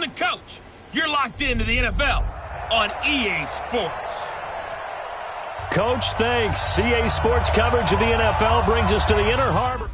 I'm the coach. You're locked into the NFL on EA Sports. Coach, thanks. EA Sports coverage of the NFL brings us to the Inner Harbor.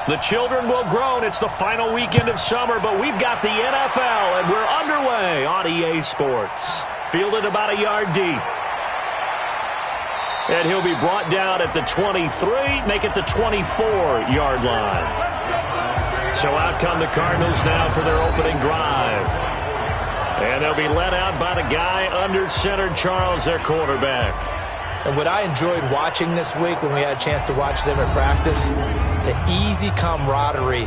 The children will groan. It's the final weekend of summer, but we've got the NFL, and we're underway on EA Sports. Fielded about a yard deep. And he'll be brought down at the 23, make it the 24-yard line. So out come the Cardinals now for their opening drive. And they'll be led out by the guy under center, Charles, their quarterback. And what I enjoyed watching this week when we had a chance to watch them at practice, the easy camaraderie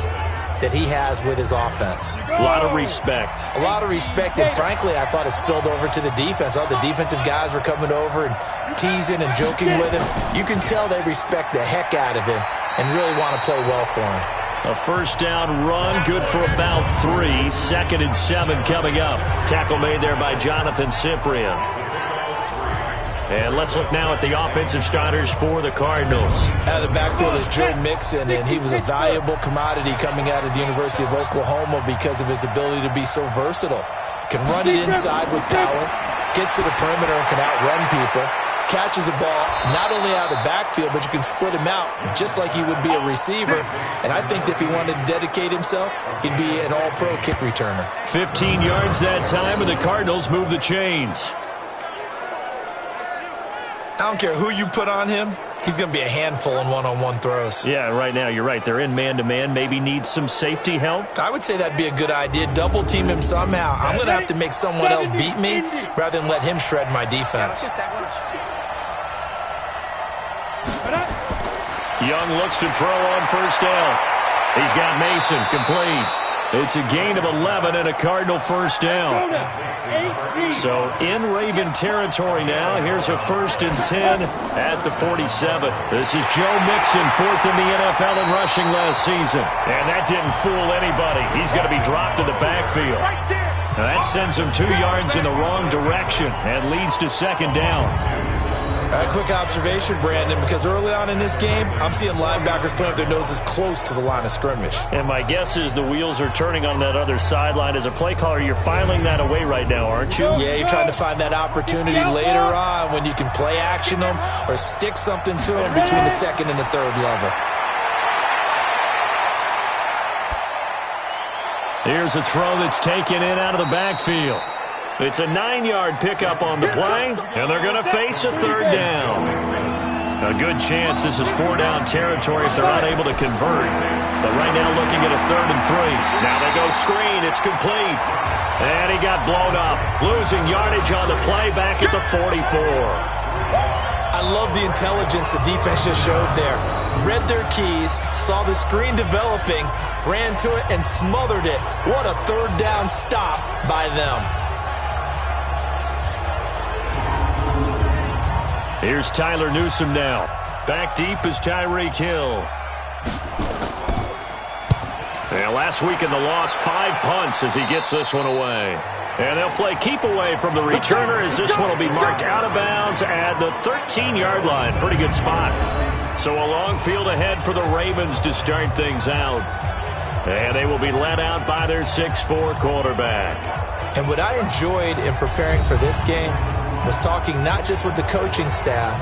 that he has with his offense. A lot of respect. A lot of respect, and frankly, I thought it spilled over to the defense. All the defensive guys were coming over and teasing and joking with him. You can tell they respect the heck out of him and really want to play well for him. A first down run, good for about 3. 2nd and 7 coming up. Tackle made there by Jonathan Cyprien. And let's look now at the offensive starters for the Cardinals. Out of the backfield is Joe Mixon, and he was a valuable commodity coming out of the University of Oklahoma because of his ability to be so versatile. Can run it inside with power, gets to the perimeter and can outrun people, catches the ball not only out of the backfield, but you can split him out just like he would be a receiver. And I think if he wanted to dedicate himself, he'd be an all-pro kick returner. 15 yards that time, and the Cardinals move the chains. I don't care who you put on him, he's going to be a handful in one-on-one throws. Yeah, right now, you're right. They're in man-to-man. Maybe needs some safety help. I would say that'd be a good idea. Double team him somehow. I'm going to have to make someone else beat me rather than let him shred my defense. Young looks to throw on first down. He's got Mason complete. It's a gain of 11 and a Cardinal first down. So in Raven territory now. Here's a 1st and 10 at the 47. This is Joe Mixon, 4th in the NFL in rushing last season. And that didn't fool anybody. He's going to be dropped in the backfield. Now that sends him 2 yards in the wrong direction and leads to 2nd down. A quick observation, Brandon, because early on in this game, I'm seeing linebackers putting up their noses close to the line of scrimmage. And my guess is the wheels are turning on that other sideline. As a play caller, you're filing that away right now, aren't you? Yeah, you're trying to find that opportunity later on when you can play action them or stick something to them between the 2nd and the 3rd level. Here's a throw that's taken in out of the backfield. It's a 9-yard pickup on the play, and they're going to face a 3rd down. A good chance this is 4-down territory if they're unable to convert. But right now looking at a 3rd and 3. Now they go screen. It's complete. And he got blown up. Losing yardage on the play back at the 44. I love the intelligence the defense just showed there. Read their keys, saw the screen developing, ran to it, and smothered it. What a 3rd down stop by them. Here's Tyler Newsome now. Back deep is Tyreek Hill. And last week in the loss, 5 punts as he gets this one away. And they'll play keep away from the returner as this one will be marked out of bounds at the 13-yard line. Pretty good spot. So a long field ahead for the Ravens to start things out. And they will be led out by their 6'4 quarterback. And what I enjoyed in preparing for this game was talking not just with the coaching staff,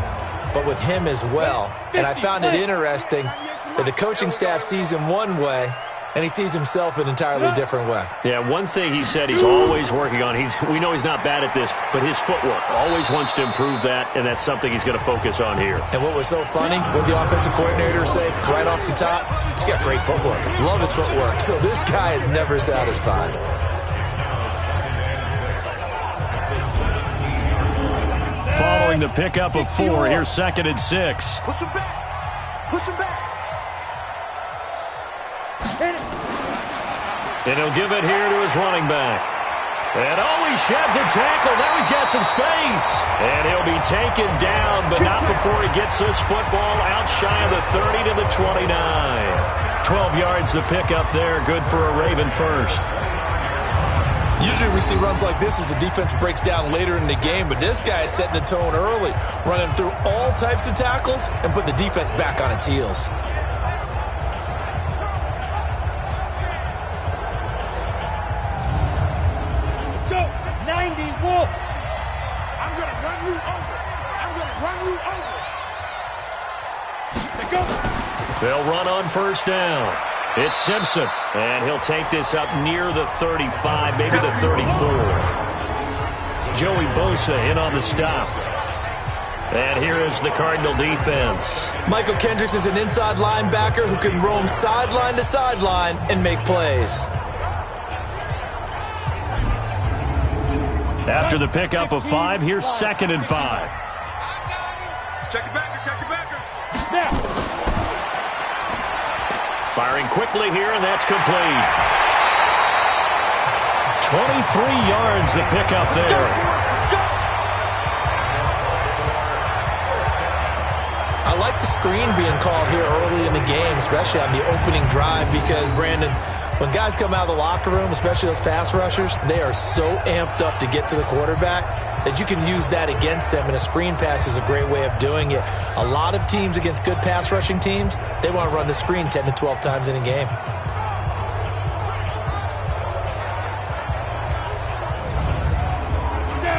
but with him as well. And I found it interesting that the coaching staff sees him one way, and he sees himself an entirely different way. Yeah, one thing he said he's always working on, we know he's not bad at this, but his footwork, always wants to improve that, and that's something he's going to focus on here. And what was so funny, what the offensive coordinator said right off the top, he's got great footwork. Love his footwork. So this guy is never satisfied. Following the pickup of 4, here's 2nd and 6. Push him back. Push him back. And he'll give it here to his running back. And he sheds a tackle. Now he's got some space. And he'll be taken down, but not before he gets this football out shy of the 30 to the 29. 12 yards the pickup there. Good for a Raven first. Usually we see runs like this as the defense breaks down later in the game, but this guy is setting the tone early, running through all types of tackles and put the defense back on its heels. Go, 90, Wolf. I'm going to run you over. I'm going to run you over. Go. They'll run on first down. It's Simpson, and he'll take this up near the 35, maybe the 34. Joey Bosa in on the stop. And here is the Cardinal defense. Michael Kendricks is an inside linebacker who can roam sideline to sideline and make plays. After the pickup of 5, here's 2nd and 5. Check it back, check it back. Firing quickly here, and that's complete. 23 yards the pickup there. I like the screen being called here early in the game, especially on the opening drive, because, Brandon, when guys come out of the locker room, especially those pass rushers, they are so amped up to get to the quarterback that you can use that against them, and a screen pass is a great way of doing it. A lot of teams against good pass rushing teams, they want to run the screen 10 to 12 times in a game.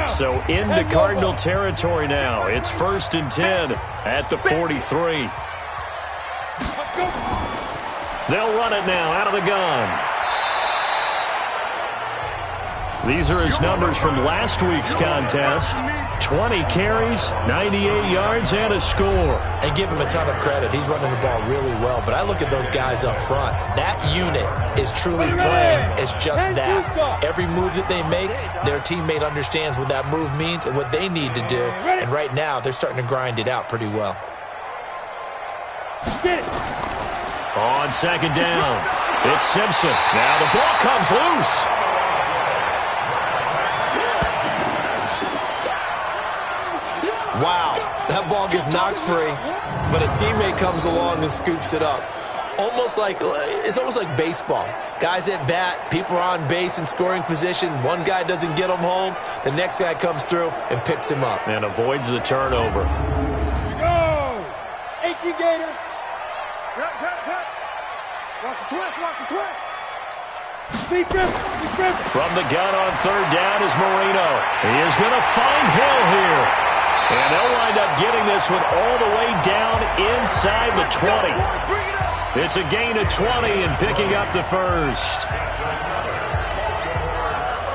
So into Cardinal territory now. It's 1st and 10 at the 43. They'll run it now out of the gun. These are his numbers from last week's contest. 20 carries, 98 yards, and a score. And give him a ton of credit. He's running the ball really well. But I look at those guys up front. That unit is truly playing as just that. Every move that they make, their teammate understands what that move means and what they need to do. And right now, they're starting to grind it out pretty well. On 2nd down, it's Simpson. Now the ball comes loose. Wow, that ball gets knocked free, but a teammate comes along and scoops it up. It's almost like baseball. Guys at bat, people are on base in scoring position. One guy doesn't get him home. The next guy comes through and picks him up. And avoids the turnover. Go! H.E. Gator. Cut. Watch the twist, watch the twist. From the gun on 3rd down is Marino. He is going to find Hill here. And they'll wind up getting this one all the way down inside the 20. It's a gain of 20 and picking up the first.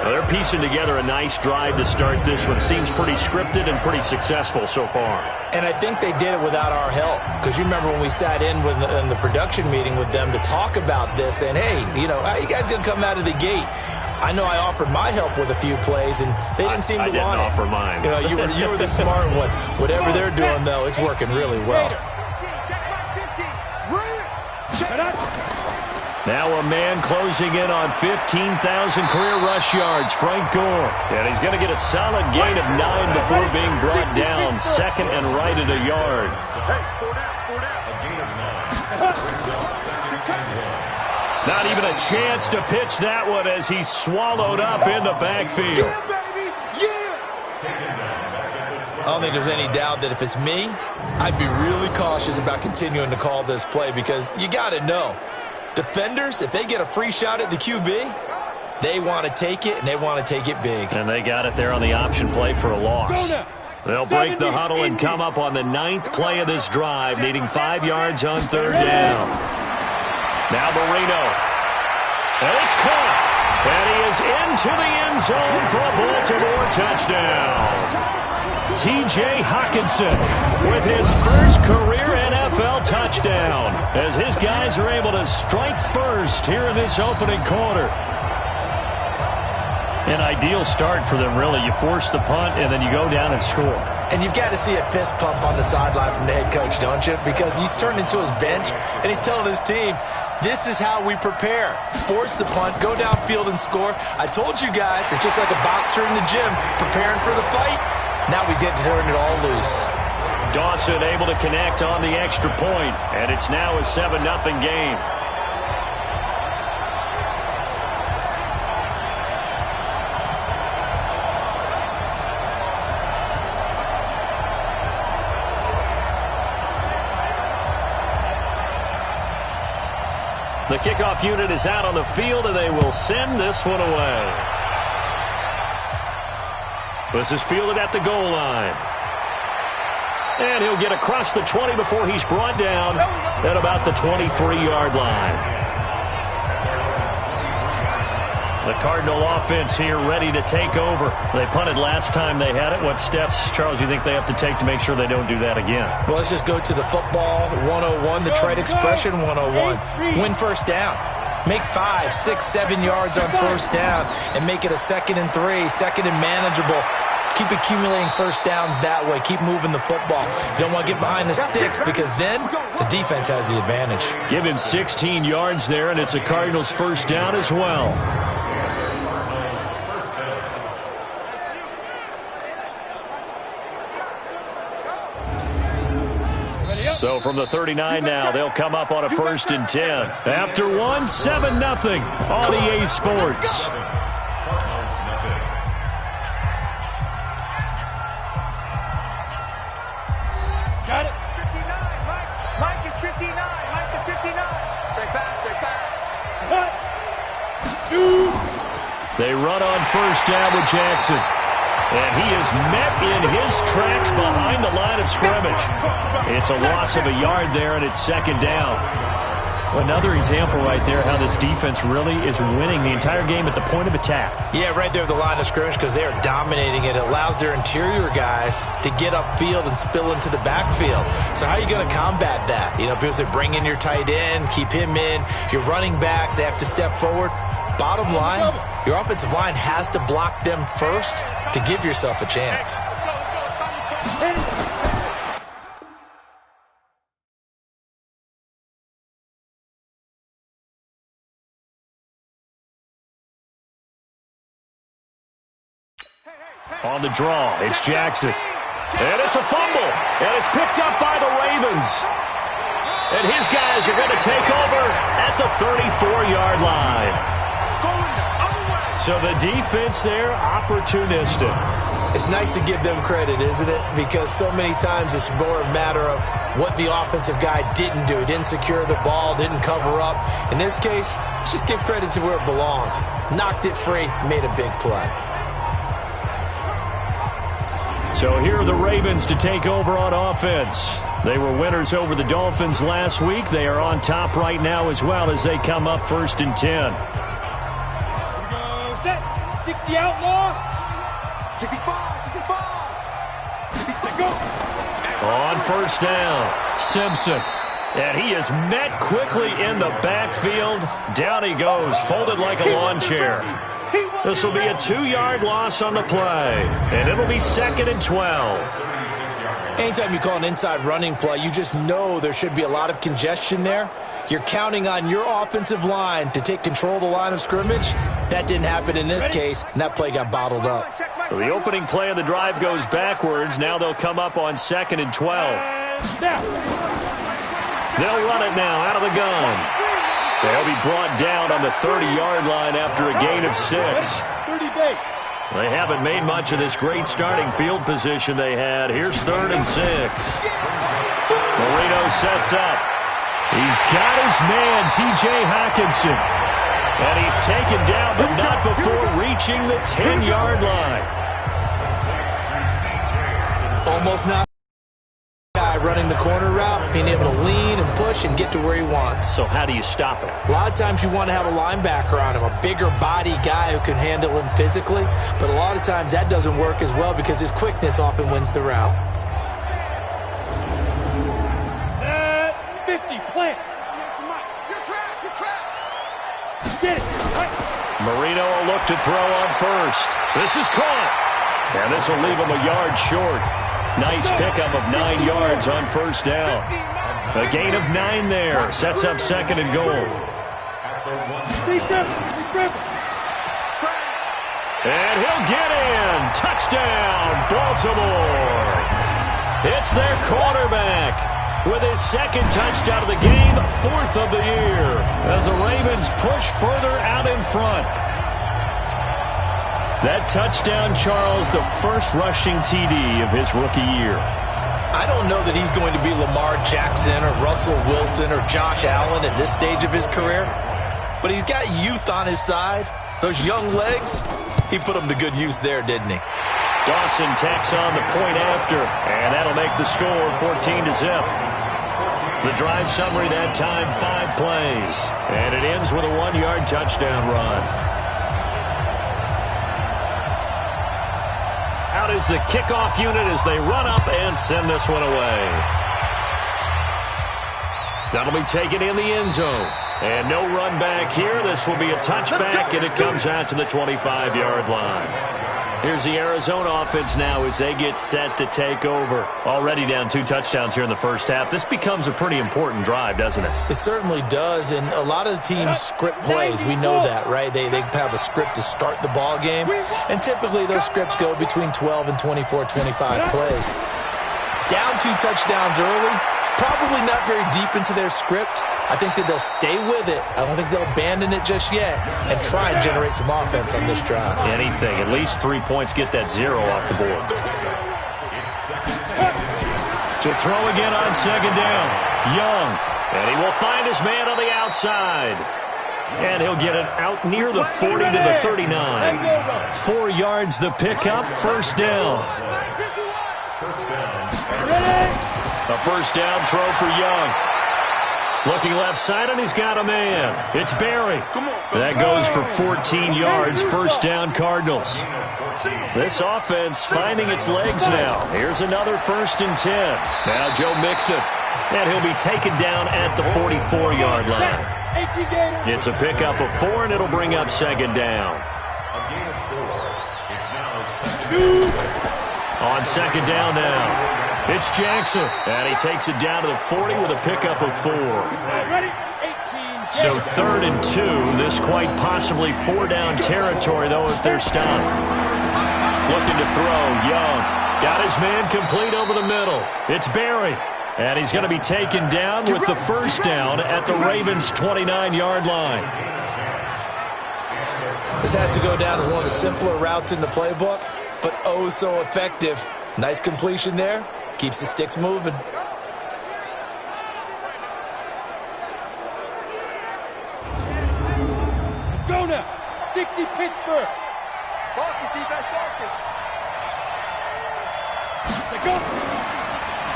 Now they're piecing together a nice drive to start this one. Seems pretty scripted and pretty successful so far. And I think they did it without our help. Because you remember when we sat in the production meeting with them to talk about this. And, hey, how you guys going to come out of the gate? I know I offered my help with a few plays, and they didn't seem to want it. I didn't offer mine. You were the smart one. Whatever they're doing, though, it's working really well. Now a man closing in on 15,000 career rush yards, Frank Gore. And he's going to get a solid gain of 9 before being brought down. 2nd and right at a yard. Not even a chance to pitch that one as he's swallowed up in the backfield. I don't think there's any doubt that if it's me, I'd be really cautious about continuing to call this play, because you got to know, defenders, if they get a free shot at the QB, they want to take it, and they want to take it big. And they got it there on the option play for a loss. They'll break the huddle and come up on the 9th play of this drive, needing 5 yards on 3rd down. Now Marino. And it's caught. And he is into the end zone for a Baltimore touchdown. T.J. Hockenson with his first career NFL touchdown, as his guys are able to strike first here in this opening quarter. An ideal start for them, really. You force the punt, and then you go down and score. And you've got to see a fist pump on the sideline from the head coach, don't you? Because he's turned into his bench, and he's telling his team, this is how we prepare. Force the punt, go downfield and score. I told you guys, it's just like a boxer in the gym preparing for the fight. Now we get to turn it all loose. Dawson able to connect on the extra point, and it's now a 7-0 game. The kickoff unit is out on the field, and they will send this one away. This is fielded at the goal line. And he'll get across the 20 before he's brought down at about the 23-yard line. The Cardinal offense here ready to take over. They punted last time they had it. What steps, Charles, you think they have to take to make sure they don't do that again? Well, let's just go to the football 101, the trade expression 101. Win first down. Make 5, 6, 7 yards on first down and make it a 2nd and 3, 2nd and manageable. Keep accumulating first downs that way. Keep moving the football. You don't want to get behind the sticks because then the defense has the advantage. Give him 16 yards there, and it's a Cardinals first down as well. So from the 39 now, they'll come up on a 1st and 10. After one, 7-0 on EA Sports. Got it. 59, Mike. Mike is 59. Mike is 59. Check back, check back. What? Shoot. They run on first down with Jackson. And he is met in his tracks behind the line of scrimmage. It's a loss of a yard there, and it's 2nd down. Another example right there how this defense really is winning the entire game at the point of attack. Yeah, right there at the line of scrimmage because they are dominating it. It allows their interior guys to get upfield and spill into the backfield. So how are you going to combat that? You know, people say bring in your tight end, keep him in. Your running backs, they have to step forward. Bottom line, your offensive line has to block them first to give yourself a chance. On the draw, it's Jackson. And it's a fumble. And it's picked up by the Ravens. And his guys are going to take over at the 34-yard line. So the defense there, opportunistic. It's nice to give them credit, isn't it? Because so many times it's more a matter of what the offensive guy didn't do. He didn't secure the ball, didn't cover up. In this case, let's just give credit to where it belongs. Knocked it free, made a big play. So here are the Ravens to take over on offense. They were winners over the Dolphins last week. They are on top right now as well as they come up 1st and 10. 60 outlaw. 65, 65. Go. On first down, Simpson. And he is met quickly in the backfield. Down he goes, folded like a lawn chair. This will be a 2-yard loss on the play. And it'll be 2nd and 12. Anytime you call an inside running play, you just know there should be a lot of congestion there. You're counting on your offensive line to take control of the line of scrimmage. That didn't happen in this case, and that play got bottled up. So the opening play of the drive goes backwards. Now they'll come up on 2nd and 12. They'll run it now out of the gun. They'll be brought down on the 30-yard line after a gain of 6. They haven't made much of this great starting field position they had. Here's 3rd and 6. Marino sets up. He's got his man, T.J. Hockenson. And he's taken down, but not before reaching the 10-yard line. Almost not guy running the corner route, being able to lean and push and get to where he wants. So how do you stop it? A lot of times you want to have a linebacker on him, a bigger body guy who can handle him physically, but a lot of times that doesn't work as well because his quickness often wins the route. 50, plant. Marino will look to throw on first. This is caught. And this will leave him a yard short. Nice pickup of 9 yards on first down. A gain of 9 there. Sets up 2nd and goal. And he'll get in. Touchdown, Baltimore. It's their quarterback with his 2nd touchdown of the game, 4th of the year, as the Ravens push further out in front. That touchdown, Charles, the first rushing TD of his rookie year. I don't know that he's going to be Lamar Jackson or Russell Wilson or Josh Allen at this stage of his career, but he's got youth on his side. Those young legs, he put them to good use there, didn't he? Dawson tacks on the point after, and that'll make the score 14-0. The drive summary that time, 5 plays, and it ends with a 1-yard touchdown run. Out is the kickoff unit as they run up and send this one away. That'll be taken in the end zone. And no run back here. This will be a touchback, and it comes out to the 25-yard line. Here's the Arizona offense now as they get set to take over. Already down 2 touchdowns here in the first half. This becomes a pretty important drive, doesn't it? It certainly does, and a lot of the teams script plays. We know that, right? They have a script to start the ball game, and typically those scripts go between 12 and 24, 25 plays. Down 2 touchdowns early, probably not very deep into their script. I think that they'll stay with it. I don't think they'll abandon it just yet and try and generate some offense on this drive. Anything. At least 3 points, get that 0 off the board. To throw again on second down. Young. And he will find his man on the outside. And he'll get it out near the 40 to the 39. 4 yards the pickup. First down. A first down throw for Young. Looking left side, and he's got a man. It's Barry. That goes for 14 yards. First down, Cardinals. This offense finding its legs now. Here's another 1st and 10. Now Joe Mixon. And he'll be taken down at the 44-yard line. It's a pickup of 4, and it'll bring up second down. On second down now. It's Jackson, and he takes it down to the 40 with a pickup of 4. So 3rd and 2. This quite possibly 4-down territory, though, if they're stopped. Looking to throw, Young. Got his man complete over the middle. It's Barry, and he's going to be taken down with the first down at the Ravens' 29-yard line. This has to go down as one of the simpler routes in the playbook, but oh so effective. Nice completion there. Keeps the sticks moving. Go now. 60 Pittsburgh. Darkest defense, darkest. Go.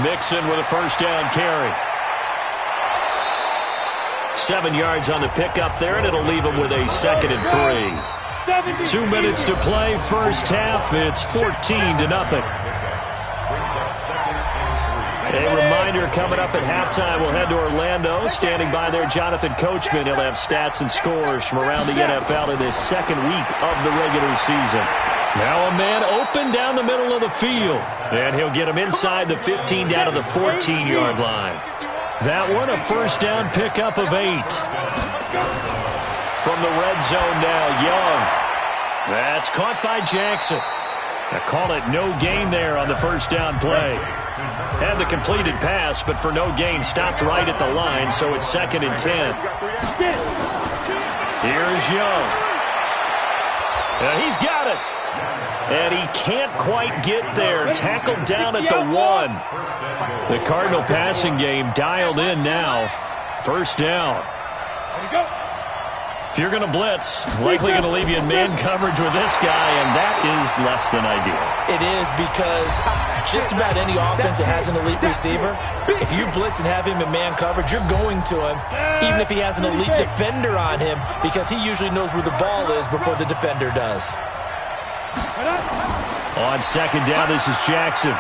Mixon with a first down carry. 7 yards on the pickup there, and it'll leave him with a 2nd and 3. 2 minutes to play, first half. It's 14-0. A reminder coming up at halftime, we'll head to Orlando. Standing by there, Jonathan Coachman. He'll have stats and scores from around the NFL in this 2nd week of the regular season. Now a man open down the middle of the field. And he'll get him inside the 15 down to the 14-yard line. That one a first down pickup of 8. From the red zone now, Young. That's caught by Jackson. I call it no gain there on the first down play. Had the completed pass, but for no gain, stopped right at the line, so it's 2nd and 10. Here's Young. He's got it. And he can't quite get there. Tackled down at the 1. The Cardinal passing game dialed in now. First down. If you're going to blitz, likely going to leave you in man coverage with this guy, and that is less than ideal. It is, because just about any offense that has an elite receiver, if you blitz and have him in man coverage, you're going to him, even if he has an elite defender on him, because he usually knows where the ball is before the defender does. On second down, this is Jackson.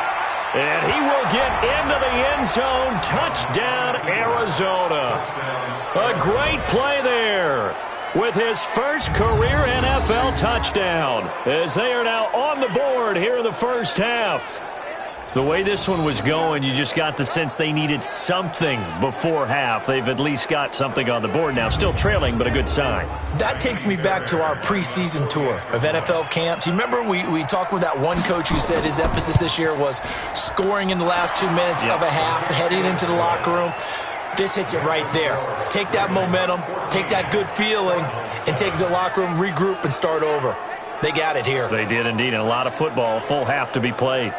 And he will get into the end zone. Touchdown, Arizona. A great play there with his first career NFL touchdown, as they are now on the board here in the first half. The way this one was going, you just got the sense they needed something before half. They've at least got something on the board now. Still trailing, but a good sign. That takes me back to our preseason tour of NFL camps. You remember we talked with that one coach who said his emphasis this year was scoring in the last 2 minutes of a half, heading into the locker room. This hits it right there. Take that momentum, take that good feeling, and take it to the locker room, regroup, and start over. They got it here. They did indeed, and a lot of football, full half to be played.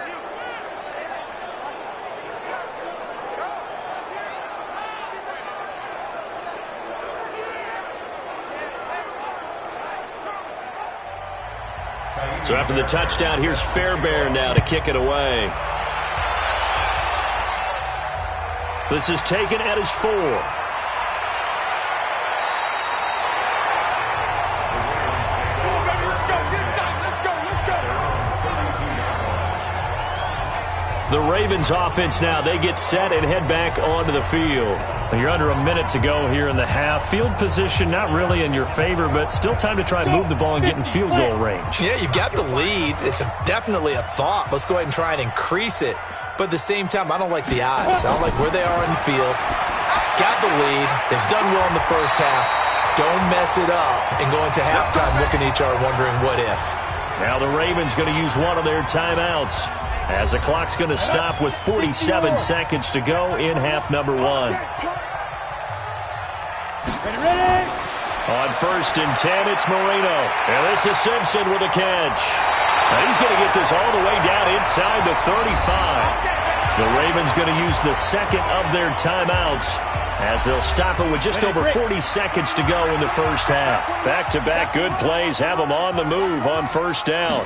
So after the touchdown, here's Fairbairn now to kick it away. This is taken at his 4. The Ravens offense now, they get set and head back onto the field. You're under a minute to go here in the half. Field position not really in your favor, but still time to try and move the ball and get in field goal range. Yeah, you've got the lead. It's definitely a thought. Let's go ahead and try and increase it. But at the same time, I don't like the odds. I don't like where they are in the field. Got the lead. They've done well in the first half. Don't mess it up and go into halftime looking at each other wondering what if. Now the Ravens going to use one of their timeouts, as the clock's going to stop with 47 seconds to go in half number 1. Ready. On 1st and 10, it's Marino. And this is Simpson with a catch. Now he's going to get this all the way down inside the 35. The Ravens going to use the second of their timeouts, as they'll stop it with just over 40 seconds to go in the first half. Back-to-back good plays have them on the move on 1st down.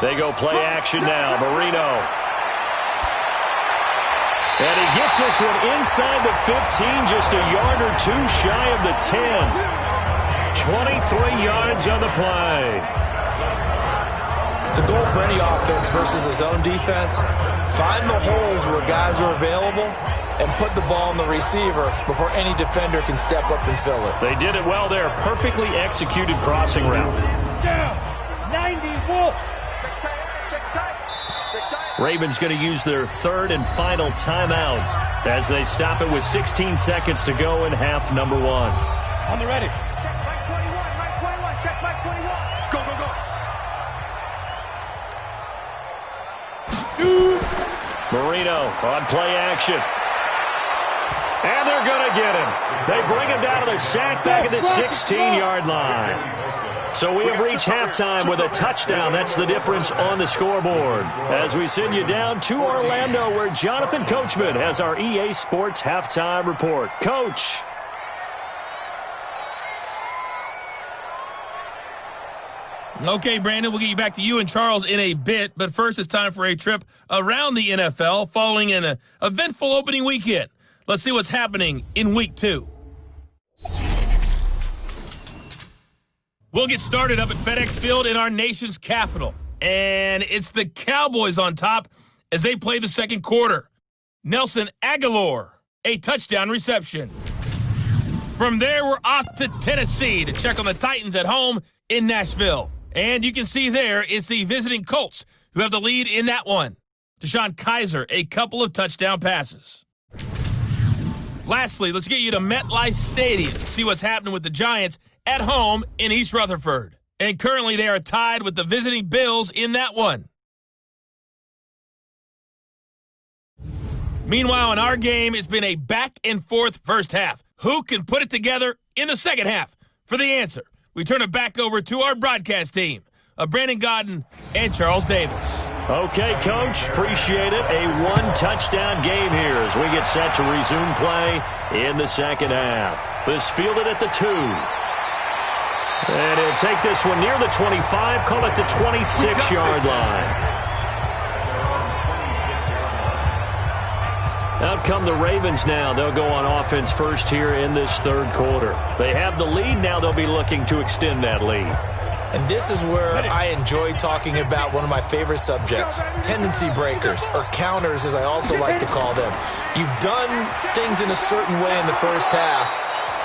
They go play action now. Marino. And he gets this one inside the 15, just a yard or 2 shy of the 10. 23 yards on the play. The goal for any offense versus his own defense, find the holes where guys are available and put the ball on the receiver before any defender can step up and fill it. They did it well there. Perfectly executed crossing route. Down. 90 Wolf. Ravens going to use their 3rd and final timeout as they stop it with 16 seconds to go in half number 1. On the ready. Mike 21. Check Mike 21. Go. Shoot. Marino on play action. And they're going to get him. They bring him down to the sack back at the 16-yard line. So we have reached halftime with a touchdown. That's the difference on the scoreboard. As we send you down to Orlando, where Jonathan Coachman has our EA Sports halftime report. Coach. Okay, Brandon, we'll get you back to you and Charles in a bit, but first it's time for a trip around the NFL following an eventful opening weekend. Let's see what's happening in Week 2. We'll get started up at FedEx Field in our nation's capital, and it's the Cowboys on top as they play the second quarter. Nelson Aguilar, a touchdown reception. From there, we're off to Tennessee to check on the Titans at home in Nashville. And you can see there, it's the visiting Colts who have the lead in that one. Deshaun Kaiser, a couple of touchdown passes. Lastly, let's get you to MetLife Stadium to see what's happening with the Giants at home in East Rutherford. And currently they are tied with the visiting Bills in that one. Meanwhile, in our game, it's been a back-and-forth first half. Who can put it together in the second half? For the answer, we turn it back over to our broadcast team of Brandon Godden and Charles Davis. Okay, Coach, appreciate it. A one-touchdown game here as we get set to resume play in the second half. This fielded at the 2. And he'll take this one near the 25, call it the 26-yard line. Out come the Ravens now. They'll go on offense first here in this third quarter. They have the lead. Now they'll be looking to extend that lead. And this is where I enjoy talking about one of my favorite subjects, tendency breakers, or counters as I also like to call them. You've done things in a certain way in the first half,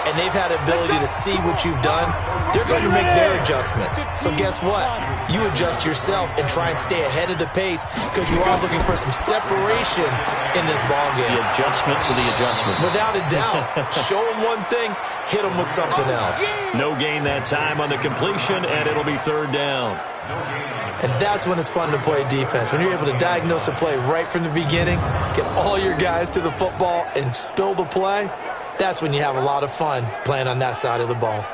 and they've had the ability to see what you've done. They're going to make their adjustments. So guess what? You adjust yourself and try and stay ahead of the pace because you are looking for some separation in this ballgame. The adjustment to the adjustment. Without a doubt. Show them one thing, hit them with something else. No gain that time on the completion, and it'll be third down. And that's when it's fun to play defense. When you're able to diagnose a play right from the beginning, get all your guys to the football, and spill the play, that's when you have a lot of fun playing on that side of the ball.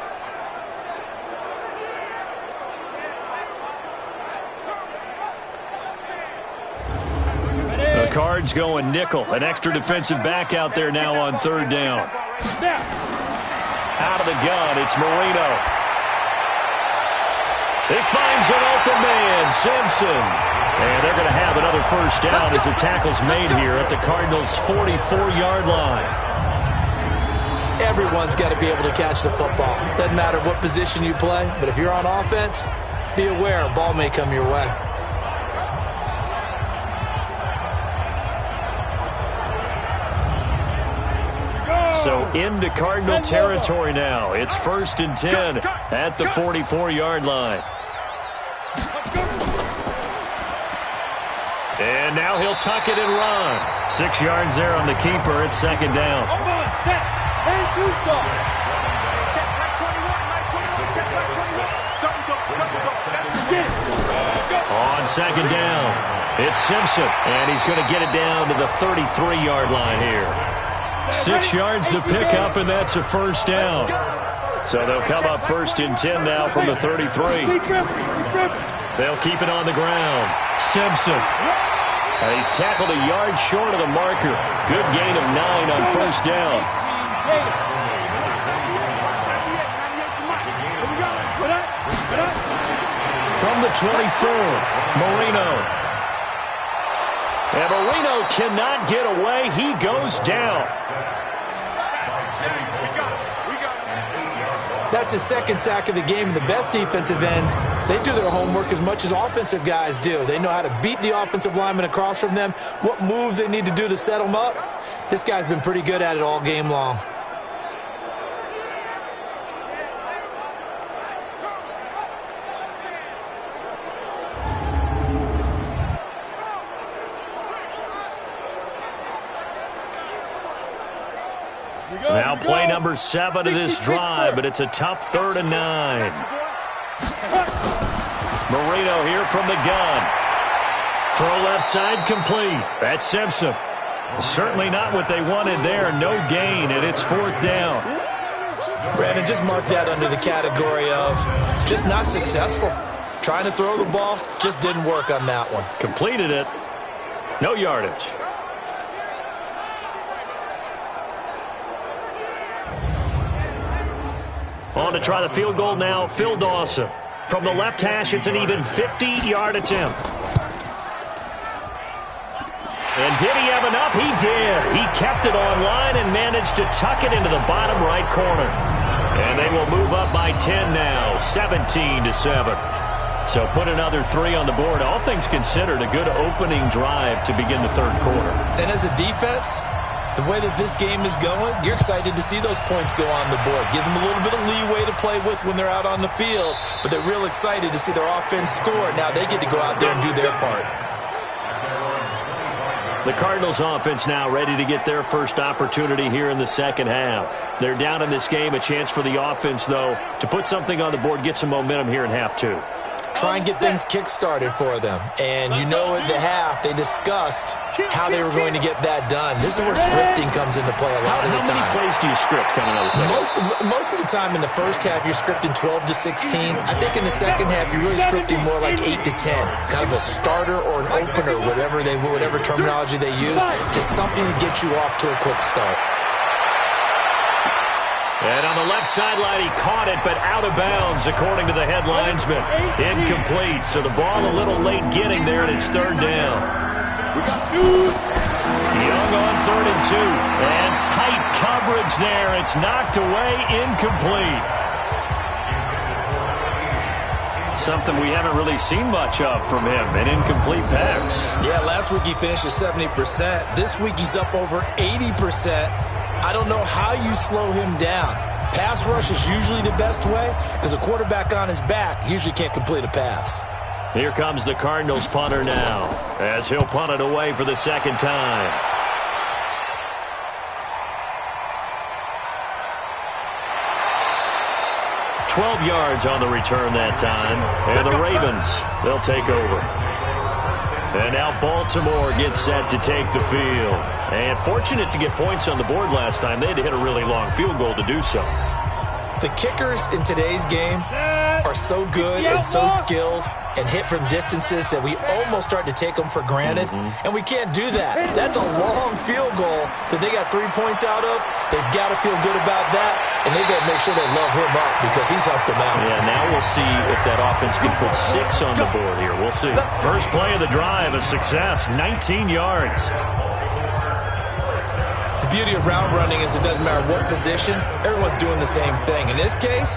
The Cards going nickel. An extra defensive back out there now on third down. Out of the gun, it's Marino. He finds an open man, Simpson. And they're going to have another first down as the tackle's made here at the Cardinals' 44-yard line. Everyone's got to be able to catch the football. Doesn't matter what position you play, but if you're on offense, be aware a ball may come your way. So into Cardinal territory now. It's 1st and 10 at the 44-yard line. And now he'll tuck it and run. 6 yards there on the keeper. It's 2nd down. Come on, set. And 2 stop. Check right 21, check right 21. On 2nd down, it's Simpson. And he's going to get it down to the 33-yard line here. 6 yards to pick up, and that's a first down. So they'll come up 1st and 10 now from the 33. They'll keep it on the ground. Simpson. And he's tackled a yard short of the marker. Good gain of 9 on 1st down. From the 24, Marino. And Marino cannot get away. He goes down. That's his 2nd sack of the game. And the best defensive ends, they do their homework as much as offensive guys do. They know how to beat the offensive lineman across from them, what moves they need to do to set them up. This guy's been pretty good at it all game long. Now play number 7 of this drive, but it's a tough 3rd and 9. Marino here from the gun. Throw left side complete. That's Simpson. Certainly not what they wanted there. No gain, and it's 4th down. Brandon, just mark that under the category of just not successful. Trying to throw the ball, just didn't work on that one. Completed it. No yardage. On to try the field goal now, Phil Dawson. From the left hash, it's an even 50-yard attempt. And did he have enough? He did. He kept it on line and managed to tuck it into the bottom right corner. And they will move up by 10 now, 17-7. So put another 3 on the board. All things considered, a good opening drive to begin the 3rd quarter. And as a defense, the way that this game is going, you're excited to see those points go on the board. Gives them a little bit of leeway to play with when they're out on the field, but they're real excited to see their offense score. Now they get to go out there and do their part. The Cardinals offense now ready to get their first opportunity here in the 2nd half. They're down in this game. A chance for the offense, though, to put something on the board, get some momentum here in half 2. Try and get things kick-started for them. And you know at the half, they discussed how they were going to get that done. This is where scripting comes into play a lot of the time. How many plays do you script coming out of the second? Most of the time in the first half, you're scripting 12 to 16. I think in the second half, you're really scripting more like 8 to 10. Kind of a starter or an opener, whatever terminology they use. Just something to get you off to a quick start. And on the left sideline, he caught it, but out of bounds, according to the head linesman. Incomplete, so the ball a little late getting there, and it's 3rd down. Young on 3rd and 2. And tight coverage there. It's knocked away, incomplete. Something we haven't really seen much of from him, an incomplete pass. Yeah, last week he finished at 70%. This week he's up over 80%. I don't know how you slow him down. Pass rush is usually the best way because a quarterback on his back usually can't complete a pass. Here comes the Cardinals punter now as he'll punt it away for the 2nd time. "12 yards on the return that time. And the Ravens, they'll take over. And now Baltimore gets set to take the field. And fortunate to get points on the board last time. They had to hit a really long field goal to do so. The kickers in today's game are so good and so skilled and hit from distances that we almost start to take them for granted, and we can't do that. That's a long field goal that they got 3 points out of. They've got to feel good about that, and they've got to make sure they love him up because he's helped them out. Yeah, now we'll see if that offense can put 6 on the board here. We'll see. First play of the drive, a success, 19 yards. The beauty of route running is it doesn't matter what position, everyone's doing the same thing. In this case,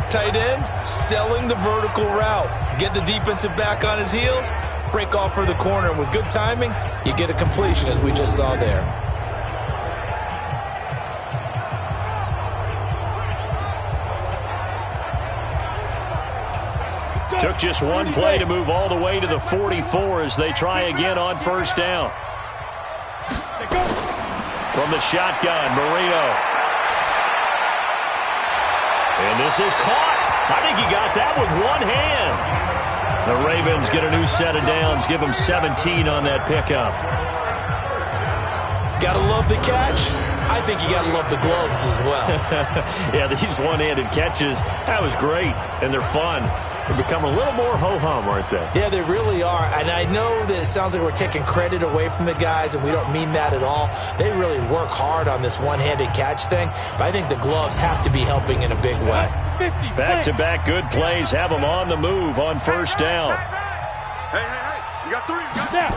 tight end, selling the vertical route. Get the defensive back on his heels, break off for the corner. And with good timing, you get a completion, as we just saw there. Took just one play to move all the way to the 44 as they try again on first down. From the shotgun, Marino. And this is caught. I think he got that with one hand. The Ravens get a new set of downs, give them 17 on that pickup. Gotta love the catch. I think you gotta love the gloves as well. Yeah, these one-handed catches, that was great, and they're fun. They become a little more ho-hum, aren't they? Yeah, they really are. And I know that it sounds like we're taking credit away from the guys, and we don't mean that at all. They really work hard on this one-handed catch thing, but I think the gloves have to be helping in a big way. Back-to-back good plays have them on the move on first down. Hey, you got 3. You got that.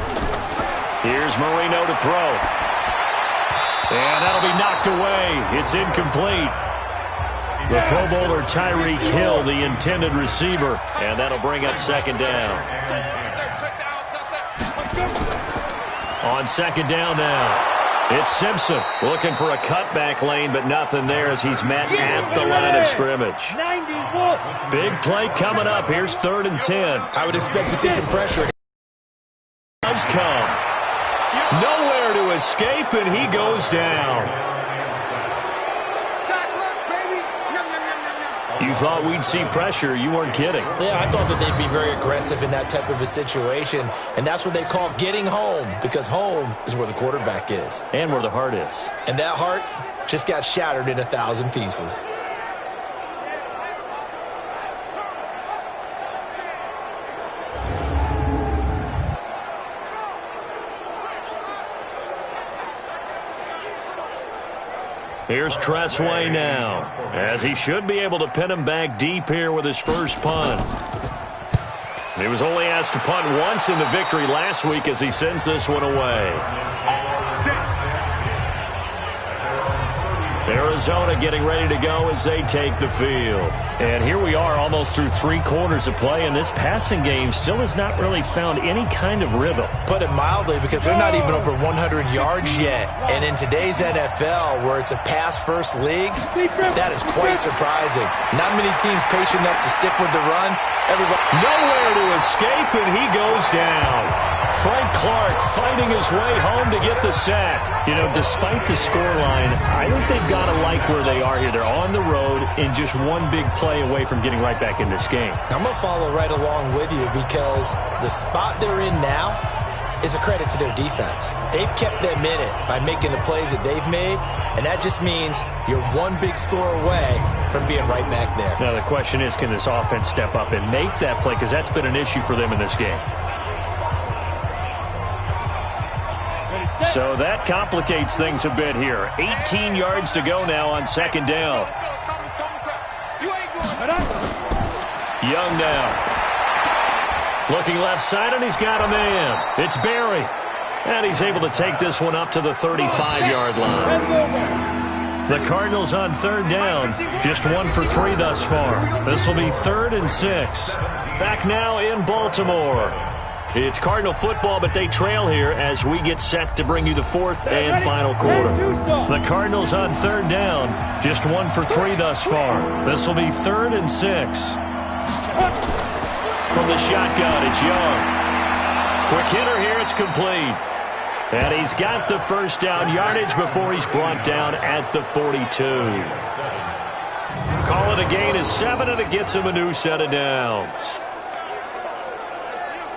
Here's Marino to throw. And that'll be knocked away. It's incomplete. The Pro Bowler Tyreek Hill, the intended receiver, and that'll bring up second down. On second down now, it's Simpson looking for a cutback lane, but nothing there as he's met at the line of scrimmage. Big play coming up. Here's 3rd and 10. I would expect to see some pressure. Does come. Nowhere to escape, and he goes down. You thought we'd see pressure. You weren't kidding. Yeah, I thought that they'd be very aggressive in that type of a situation, and that's what they call getting home, because home is where the quarterback is. And where the heart is. And that heart just got shattered in 1,000 pieces. Here's Tressway now, as he should be able to pin him back deep here with his first punt. He was only asked to punt once in the victory last week as he sends this one away. Arizona getting ready to go as they take the field. And here we are almost through 3 quarters of play, and this passing game still has not really found any kind of rhythm. Put it mildly, because they're not even over 100 yards yet. And in today's NFL, where it's a pass-first league, that is quite surprising. Not many teams patient enough to stick with the run. Everybody nowhere to escape, and he goes down. Frank Clark fighting his way home to get the sack. You know, despite the scoreline, I think they've got to like where they are here. They're on the road and just one big play away from getting right back in this game. I'm going to follow right along with you, because the spot they're in now is a credit to their defense. They've kept them in it by making the plays that they've made, and that just means you're one big score away from being right back there. Now the question is, can this offense step up and make that play, because that's been an issue for them in this game. So that complicates things a bit here. 18 yards to go now on second down. Young now. Looking left side, and he's got a man. It's Barry. And he's able to take this one up to the 35-yard line. The Cardinals on third down. Just 1 for 3 thus far. This will be 3rd and 6. Back now in Baltimore. It's Cardinal football, but they trail here as we get set to bring you the 4th and final quarter. The Cardinals on third down. Just 1 for 3 thus far. This will be 3rd and 6. From the shotgun, it's Young. Quick hitter here, it's complete. And he's got the first down yardage before he's brought down at the 42. Call it a gain of 7, and it gets him a new set of downs.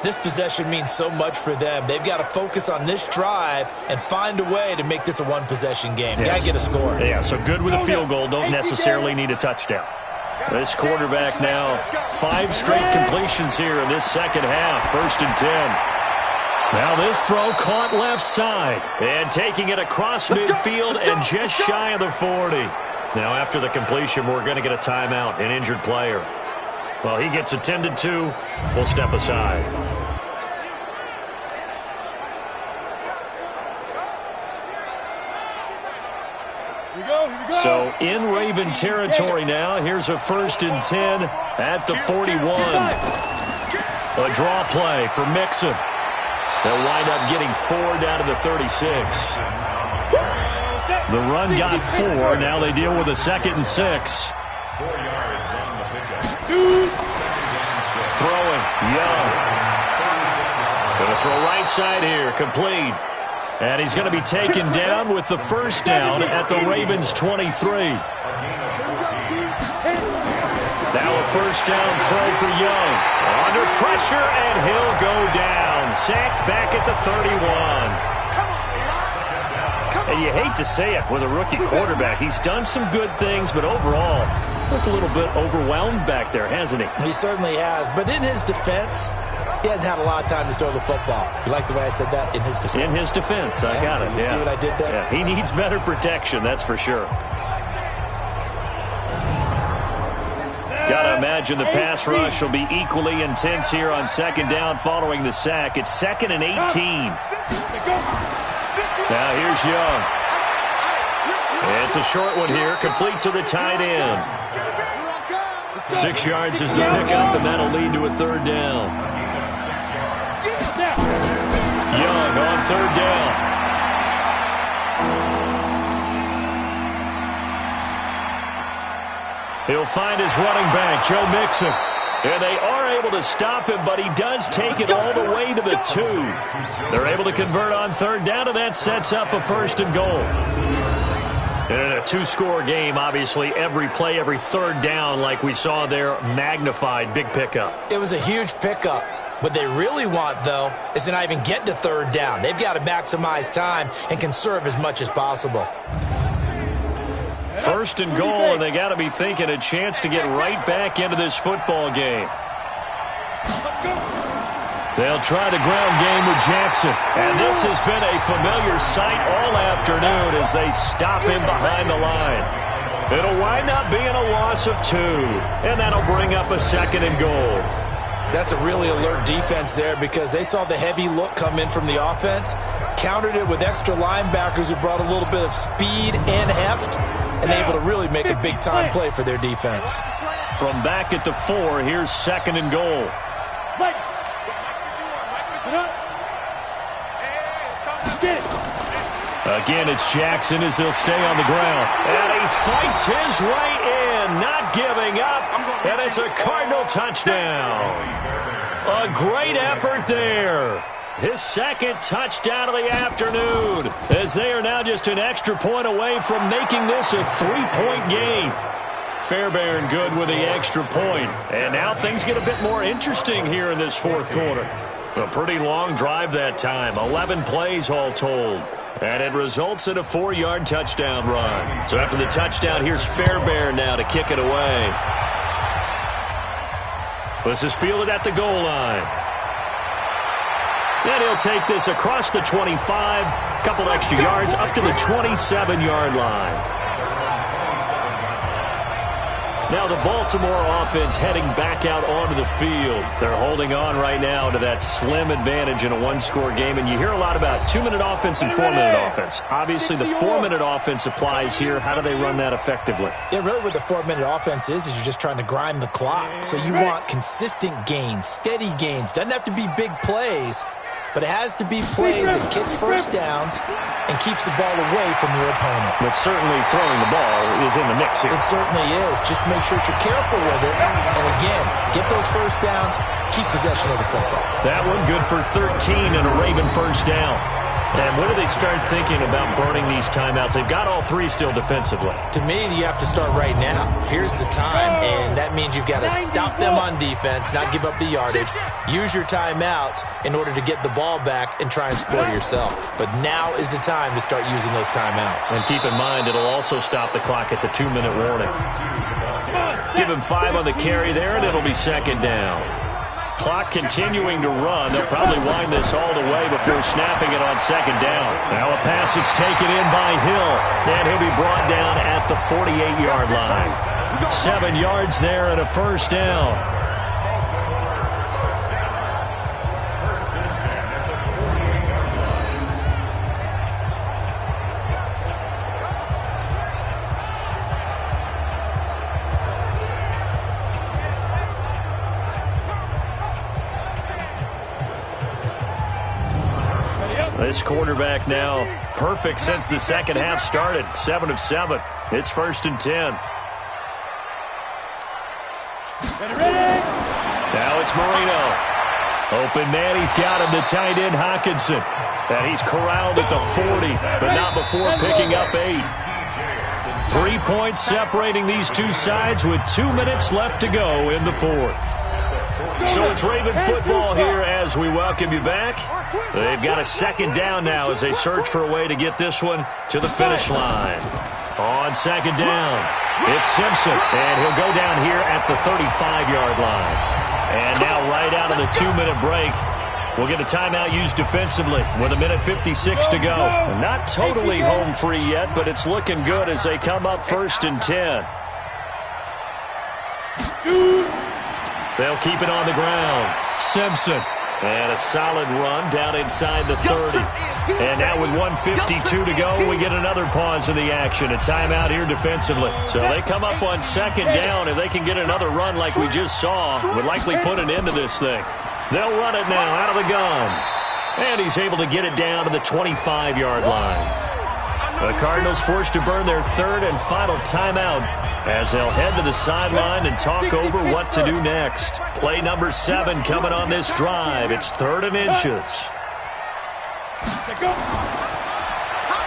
This possession means so much for them. They've got to focus on this drive and find a way to make this a one-possession game. Yes. Got to get a score. Yeah, so good with a field goal. Don't necessarily need a touchdown. This quarterback now 5 straight completions here in this second half. 1st and 10. Now this throw caught left side. And taking it across midfield and just shy of the 40. Now after the completion, we're going to get a timeout, an injured player. Well, he gets attended to. We'll step aside. So in Raven territory now. Here's a 1st and 10 at the 41. A draw play for Mixon. They'll wind up getting 4 down to the 36. The run got 4. Now they deal with a 2nd and 6. Throwing. Young. Going to throw right side here. Complete. And he's going to be taken down with the 1st down at the Ravens 23. Now a 1st down throw for Young. Under pressure, and he'll go down. Sacked back at the 31. And you hate to say it with a rookie quarterback. He's done some good things, but overall, looked a little bit overwhelmed back there, hasn't he? He certainly has. But in his defense, he hadn't had a lot of time to throw the football. You like the way I said that? In his defense. In his defense. I got it. You see what I did there? Yeah. He needs better protection, that's for sure. Got to imagine the pass rush will be equally intense here on 2nd down following the sack. It's 2nd and 18. Now here's Young. It's a short one here, complete to the tight end. 6 yards is the pickup, and that'll lead to a 3rd down. Young on 3rd down. He'll find his running back, Joe Mixon. And they are able to stop him, but he does take it all the way to the 2. They're able to convert on 3rd down, and that sets up a 1st and goal. And in a 2-score game, obviously, every play, every 3rd down, like we saw there, magnified. Big pickup. It was a huge pickup. What they really want, though, is to not even get to 3rd down. They've got to maximize time and conserve as much as possible. 1st and goal, and they got to be thinking a chance to get right back into this football game. They'll try the ground game with Jackson. And this has been a familiar sight all afternoon as they stop him behind the line. It'll wind up being a loss of 2, and that'll bring up a 2nd and goal. That's a really alert defense there because they saw the heavy look come in from the offense, countered it with extra linebackers who brought a little bit of speed and heft, and able to really make a big-time play for their defense. From back at the 4, here's 2nd and goal. Again, it's Jackson as he'll stay on the ground. And he fights his way in, not giving up. And it's a Cardinal touchdown. A great effort there. His 2nd touchdown of the afternoon, as they are now just an extra point away from making this a 3-point game. Fairbairn good with the extra point. And now things get a bit more interesting here in this 4th quarter. A pretty long drive that time, 11 plays all told. And it results in a 4-yard touchdown run. So after the touchdown, here's Fairbairn now to kick it away. This is fielded at the goal line. And he'll take this across the 25, couple extra yards up to the 27-yard line. Now the Baltimore offense heading back out onto the field. They're holding on right now to that slim advantage in a 1-score game. And you hear a lot about 2-minute offense and 4-minute offense. Obviously, the 4-minute offense applies here. How do they run that effectively? Yeah, really what the 4-minute offense is you're just trying to grind the clock. So you want consistent gains, steady gains. Doesn't have to be big plays, but it has to be plays that gets 1st downs and keeps the ball away from your opponent. But certainly throwing the ball is in the mix here. It certainly is. Just make sure that you're careful with it. And again, get those 1st downs, keep possession of the football. That one good for 13 and a Raven 1st down. And when do they start thinking about burning these timeouts? They've got all 3 still defensively. To me, you have to start right now. Here's the time, and that means you've got to stop them on defense, not give up the yardage, use your timeouts in order to get the ball back and try and score yourself. But now is the time to start using those timeouts. And keep in mind, it'll also stop the clock at the 2-minute warning. Give him 5 on the carry there, and it'll be second down. Clock continuing to run. They'll probably wind this all the way before snapping it on second down. Now a pass that's taken in by Hill, and he'll be brought down at the 48-yard line. 7 yards there and a first down. This quarterback now perfect since the second half started. 7 of 7. It's 1st and 10. Now it's Marino. Open man, he's got him, the tight end Hawkinson. And he's corralled at the 40, but not before picking up 8. 3 points separating these two sides with 2 minutes left to go in the fourth. So it's Raven football here as we welcome you back. They've got a second down now as they search for a way to get this one to the finish line. On second down, it's Simpson, and he'll go down here at the 35-yard line. And now right out of the 2-minute break, we'll get a timeout used defensively with 1:56 to go. Not totally home free yet, but it's looking good as they come up 1st and 10. They'll keep it on the ground. Simpson. And a solid run down inside the 30. And now with 1:52 to go, we get another pause in the action. A timeout here defensively. So they come up on second down. If they can get another run like we just saw, would likely put an end to this thing. They'll run it now out of the gun. And he's able to get it down to the 25-yard line. The Cardinals forced to burn their 3rd and final timeout as they'll head to the sideline and talk over what to do next. Play number 7 coming on this drive. It's 3rd and inches.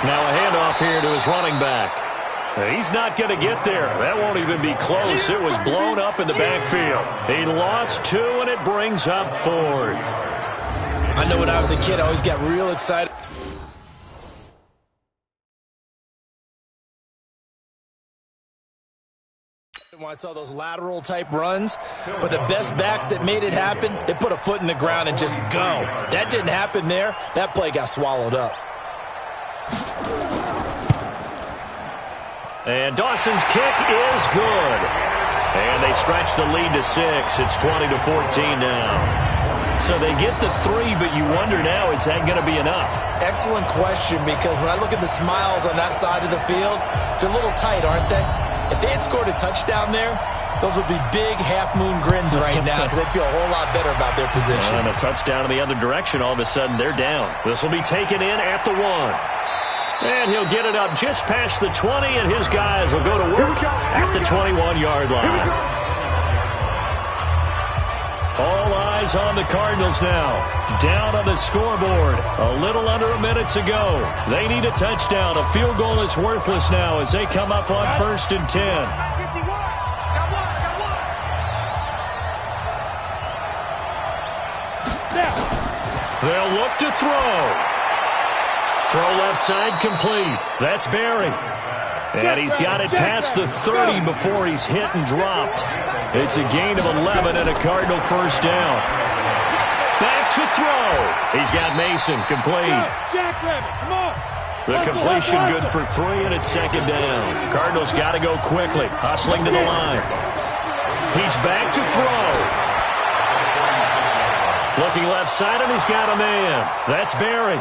Now a handoff here to his running back. He's not going to get there. That won't even be close. It was blown up in the backfield. He lost 2, and it brings up 4th. I know when I was a kid, I always got real excited when I saw those lateral type runs, but the best backs that made it happen, they put a foot in the ground and just go. That didn't happen there. That play got swallowed up. And Dawson's kick is good. And they stretch the lead to 6. It's 20-14 now. So they get the 3, but you wonder now, is that going to be enough? Excellent question, because when I look at the smiles on that side of the field, they're a little tight, aren't they? If they had scored a touchdown there, those would be big half-moon grins right now because they'd feel a whole lot better about their position. And a touchdown in the other direction, all of a sudden they're down. This will be taken in at the 1. And he'll get it up just past the 20, and his guys will go to work at the 21-yard line. All eyes on the Cardinals now. Down on the scoreboard. A little under a minute to go. They need a touchdown. A field goal is worthless now as they come up on 1st and 10. They'll look to throw. Throw left side complete. That's Barry. And he's got it past the 30 before he's hit and dropped. It's a gain of 11 and a Cardinal first down. Back to throw. He's got Mason complete. The completion good for 3, and it's second down. Cardinals got to go quickly. Hustling to the line. He's back to throw. Looking left side, and he's got a man. That's Barry.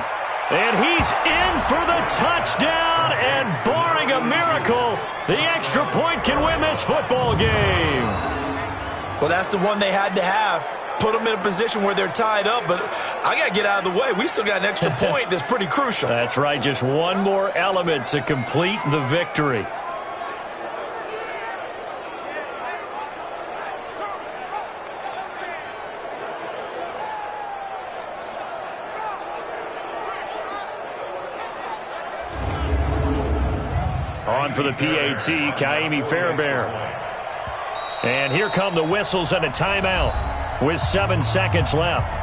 And he's in for the touchdown, and barring a miracle, the extra point can win this football game. Well, that's the one they had to have. Put them in a position where they're tied up, but I got to get out of the way. We still got an extra point that's pretty crucial. That's right, just one more element to complete the victory. On for the PAT, Kaimi Fairbairn. And here come the whistles and a timeout with 7 seconds left.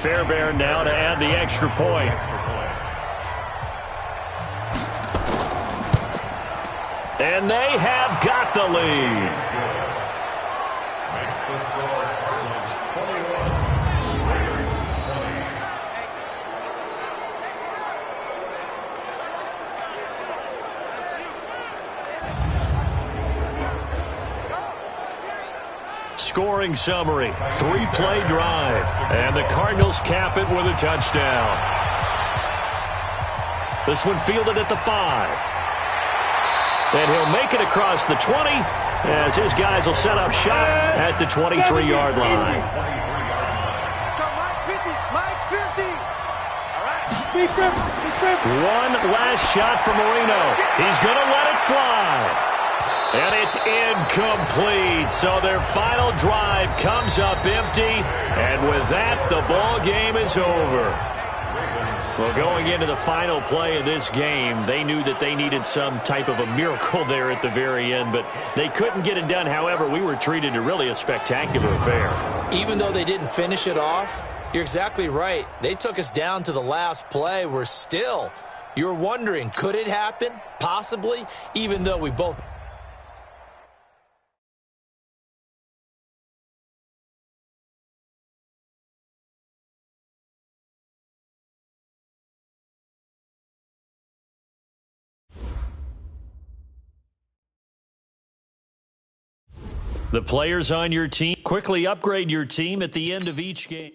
Fairbairn now to add the extra point. And they have got the lead. Scoring summary, 3-play drive, and the Cardinals cap it with a touchdown. This one fielded at the 5. And he'll make it across the 20 as his guys will set up shop at the 23-yard line. Let's go, Mike 50, Mike 50. All right. One last shot for Marino. He's going to let it fly. And it's incomplete. So their final drive comes up empty. And with that, the ball game is over. Well, going into the final play of this game, they knew that they needed some type of a miracle there at the very end, but they couldn't get it done. However, we were treated to really a spectacular affair. Even though they didn't finish it off, you're exactly right. They took us down to the last play. We're still, you're wondering, could it happen? Possibly, even though we both... The players on your team, quickly upgrade your team at the end of each game.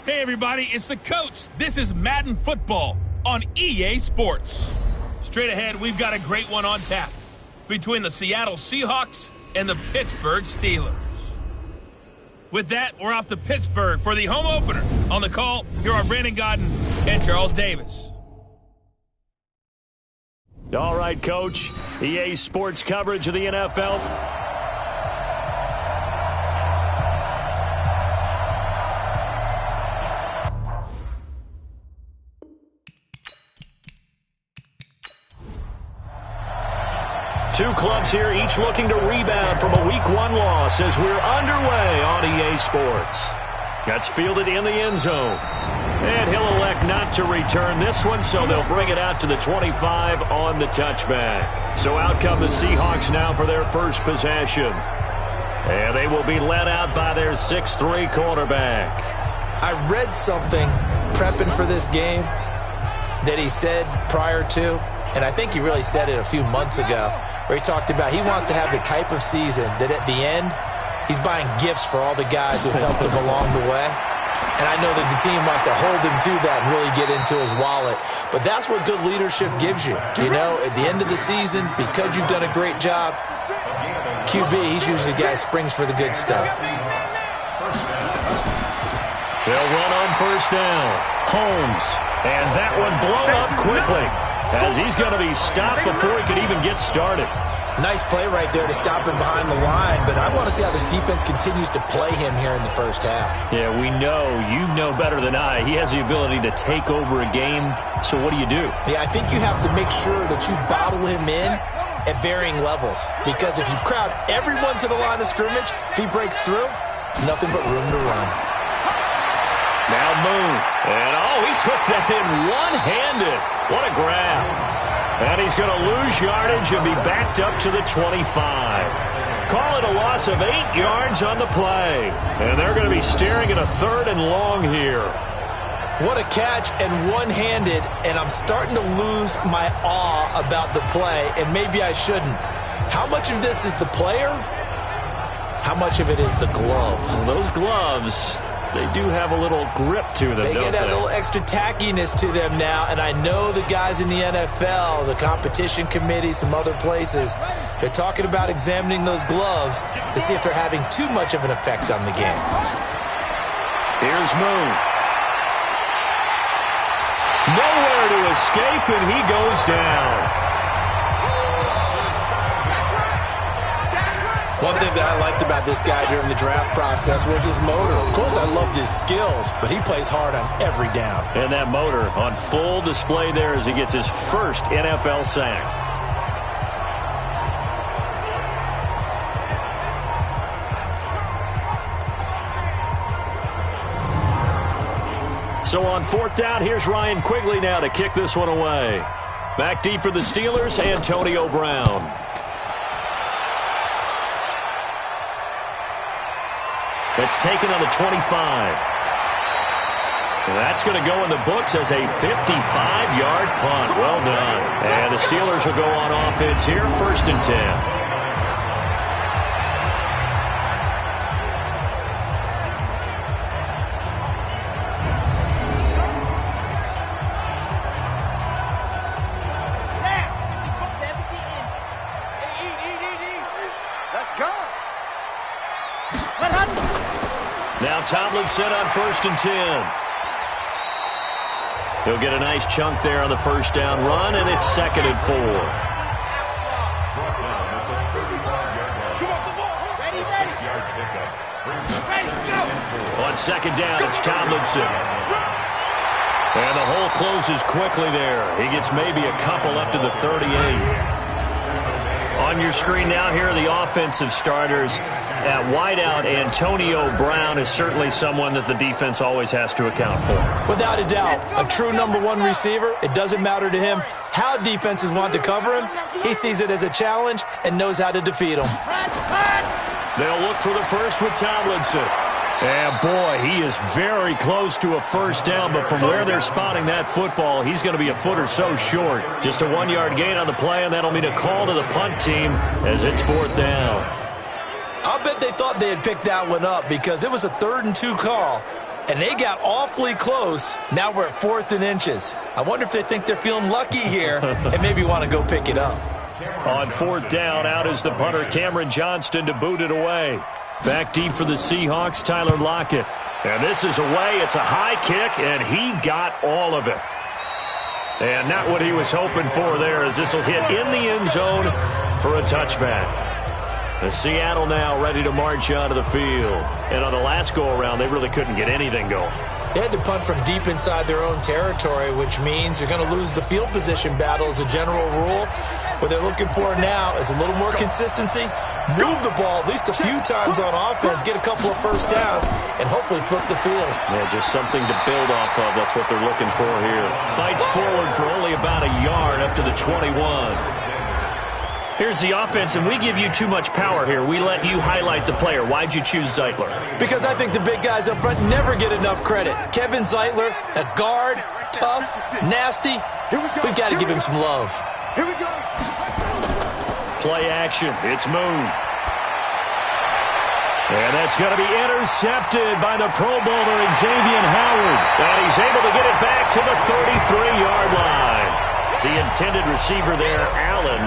Hey everybody, it's the coach. This is Madden Football on EA Sports. Straight ahead, we've got a great one on tap between the Seattle Seahawks and the Pittsburgh Steelers. With that, we're off to Pittsburgh for the home opener. On the call, here are Brandon Godden and Charles Davis. All right, Coach. EA Sports coverage of the NFL. Two clubs here, each looking to rebound from a Week 1 loss as we're underway on EA Sports. That's fielded in the end zone. And he'll elect not to return this one, so they'll bring it out to the 25 on the touchback. So out come the Seahawks now for their first possession. And they will be led out by their 6'3" quarterback. I read something prepping for this game that he said prior to, and I think he really said it a few months ago, where he talked about he wants to have the type of season that at the end, he's buying gifts for all the guys who helped him along the way. And I know that the team wants to hold him to that and really get into his wallet. But that's what good leadership gives you. You know, at the end of the season, because you've done a great job, QB, he's usually the guy who springs for the good stuff. They'll run on first down. Holmes. And that one blown up quickly, as he's going to be stopped before he could even get started. Nice play right there to stop him behind the line, but I want to see how this defense continues to play him here in the first half. Yeah, we know. You know better than I. He has the ability to take over a game, so what do you do? Yeah, I think you have to make sure that you bottle him in at varying levels, because if you crowd everyone to the line of scrimmage, if he breaks through, there's nothing but room to run. Now Moon, and he took that in one-handed. What a grab. And he's going to lose yardage and be backed up to the 25. Call it a loss of 8 yards on the play. And they're going to be staring at a 3rd and long here. What a catch, and one-handed, and I'm starting to lose my awe about the play, and maybe I shouldn't. How much of this is the player? How much of it is the glove? Well, those gloves, they do have a little grip to them, They get that little extra tackiness to them now, and I know the guys in the NFL, the competition committee, some other places, they're talking about examining those gloves to see if they're having too much of an effect on the game. Here's Moon. Nowhere to escape, and he goes down. One thing that I liked about this guy during the draft process was his motor. Of course, I loved his skills, but he plays hard on every down. And that motor on full display there as he gets his first NFL sack. So on 4th down, here's Ryan Quigley now to kick this one away. Back deep for the Steelers, Antonio Brown. It's taken on the 25. And that's going to go in the books as a 55-yard punt. Well done. And the Steelers will go on offense here, 1st and 10. Now Tomlinson on 1st and 10. He'll get a nice chunk there on the 1st down run, and it's 2nd and 4. On 2nd down, it's Tomlinson. And the hole closes quickly there. He gets maybe a couple up to the 38. On your screen now, here are the offensive starters. At wideout, Antonio Brown is certainly someone that the defense always has to account for. Without a doubt, a true #1 receiver. It doesn't matter to him how defenses want to cover him. He sees it as a challenge and knows how to defeat them. They'll look for the first with Tomlinson. And, boy, he is very close to a 1st down, but from where they're spotting that football, he's going to be a foot or so short. Just a 1-yard gain on the play, and that'll mean a call to the punt team as it's 4th down. I'll bet they thought they had picked that one up because it was a 3rd and 2 call, and they got awfully close. Now we're at 4th and inches. I wonder if they think they're feeling lucky here and maybe want to go pick it up. On 4th down, out is the punter, Cameron Johnston, to boot it away. Back deep for the Seahawks, Tyler Lockett. And this is away. It's a high kick, and he got all of it. And not what he was hoping for there, as this will hit in the end zone for a touchback. The Seattle now ready to march onto the field. And on the last go-around, they really couldn't get anything going. They had to punt from deep inside their own territory, which means you're going to lose the field position battle as a general rule. What they're looking for now is a little more consistency, move the ball at least a few times on offense, get a couple of 1st downs, and hopefully flip the field. Yeah, just something to build off of. That's what they're looking for here. Fights forward for only about a yard up to the 21. Here's the offense, and we give you too much power here. We let you highlight the player. Why'd you choose Zeitler? Because I think the big guys up front never get enough credit. Kevin Zeitler, a guard, tough, nasty. We've got to give him some love. Here we go. Play action. It's Moon. And that's going to be intercepted by the Pro Bowler Xavier Howard. And he's able to get it back to the 33-yard line. The intended receiver there, Allen.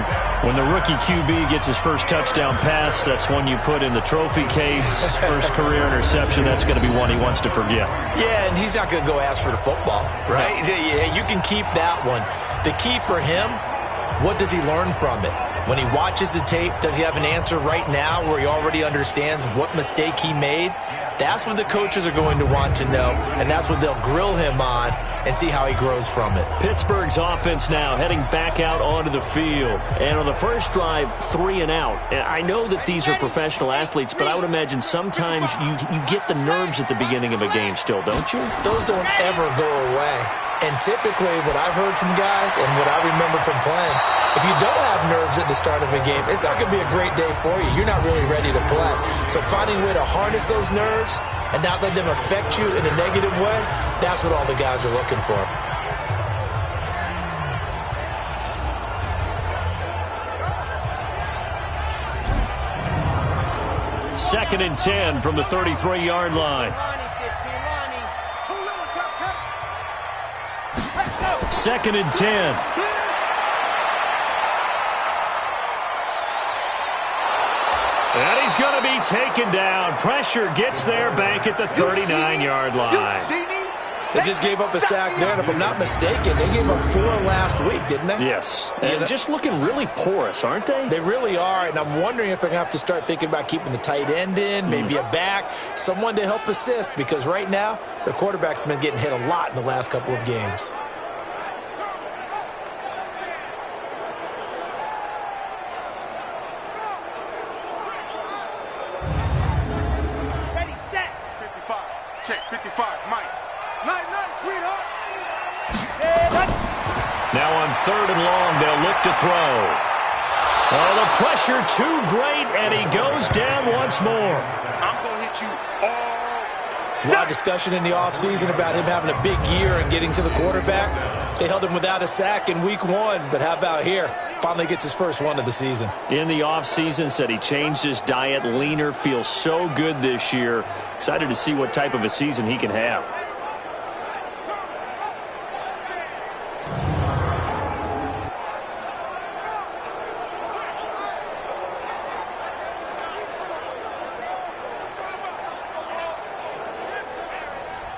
When the rookie QB gets his first touchdown pass, that's one you put in the trophy case. First career interception, that's going to be one he wants to forget. Yeah, and he's not going to go ask for the football, right? Yeah, you can keep that one. The key for him, what does he learn from it? When he watches the tape, does he have an answer right now where he already understands what mistake he made? That's what the coaches are going to want to know, and that's what they'll grill him on and see how he grows from it. Pittsburgh's offense now heading back out onto the field. And on the first drive, 3 and out. And I know that these are professional athletes, but I would imagine sometimes you get the nerves at the beginning of a game still, don't you? Those don't ever go away. And typically what I've heard from guys and what I remember from playing, if you don't have nerves at the start of a game, it's not going to be a great day for you. You're not really ready to play. So finding a way to harness those nerves and not let them affect you in a negative way, that's what all the guys are looking for. Second and 10 from the 33-yard line. Second and 10. And he's going to be taken down. Pressure gets there back at the 39-yard line. They just gave up a sack there, and if I'm not mistaken, they gave up 4 last week, didn't they? Yes. And just looking really porous, aren't they? They really are, and I'm wondering if they're going to have to start thinking about keeping the tight end in, maybe a back, someone to help assist, because right now, their quarterback's been getting hit a lot in the last couple of games. Ready, set. 55. Check, 55, Mike. Nice, sweetheart. Now on 3rd and long, they'll look to throw. Oh, the pressure too great, and he goes down once more. I'm going to hit you all. There's a lot of discussion in the offseason about him having a big year and getting to the quarterback. They held him without a sack in week 1, but how about here? Finally gets his first one of the season. In the offseason, said he changed his diet, leaner, feels so good this year. Excited to see what type of a season he can have.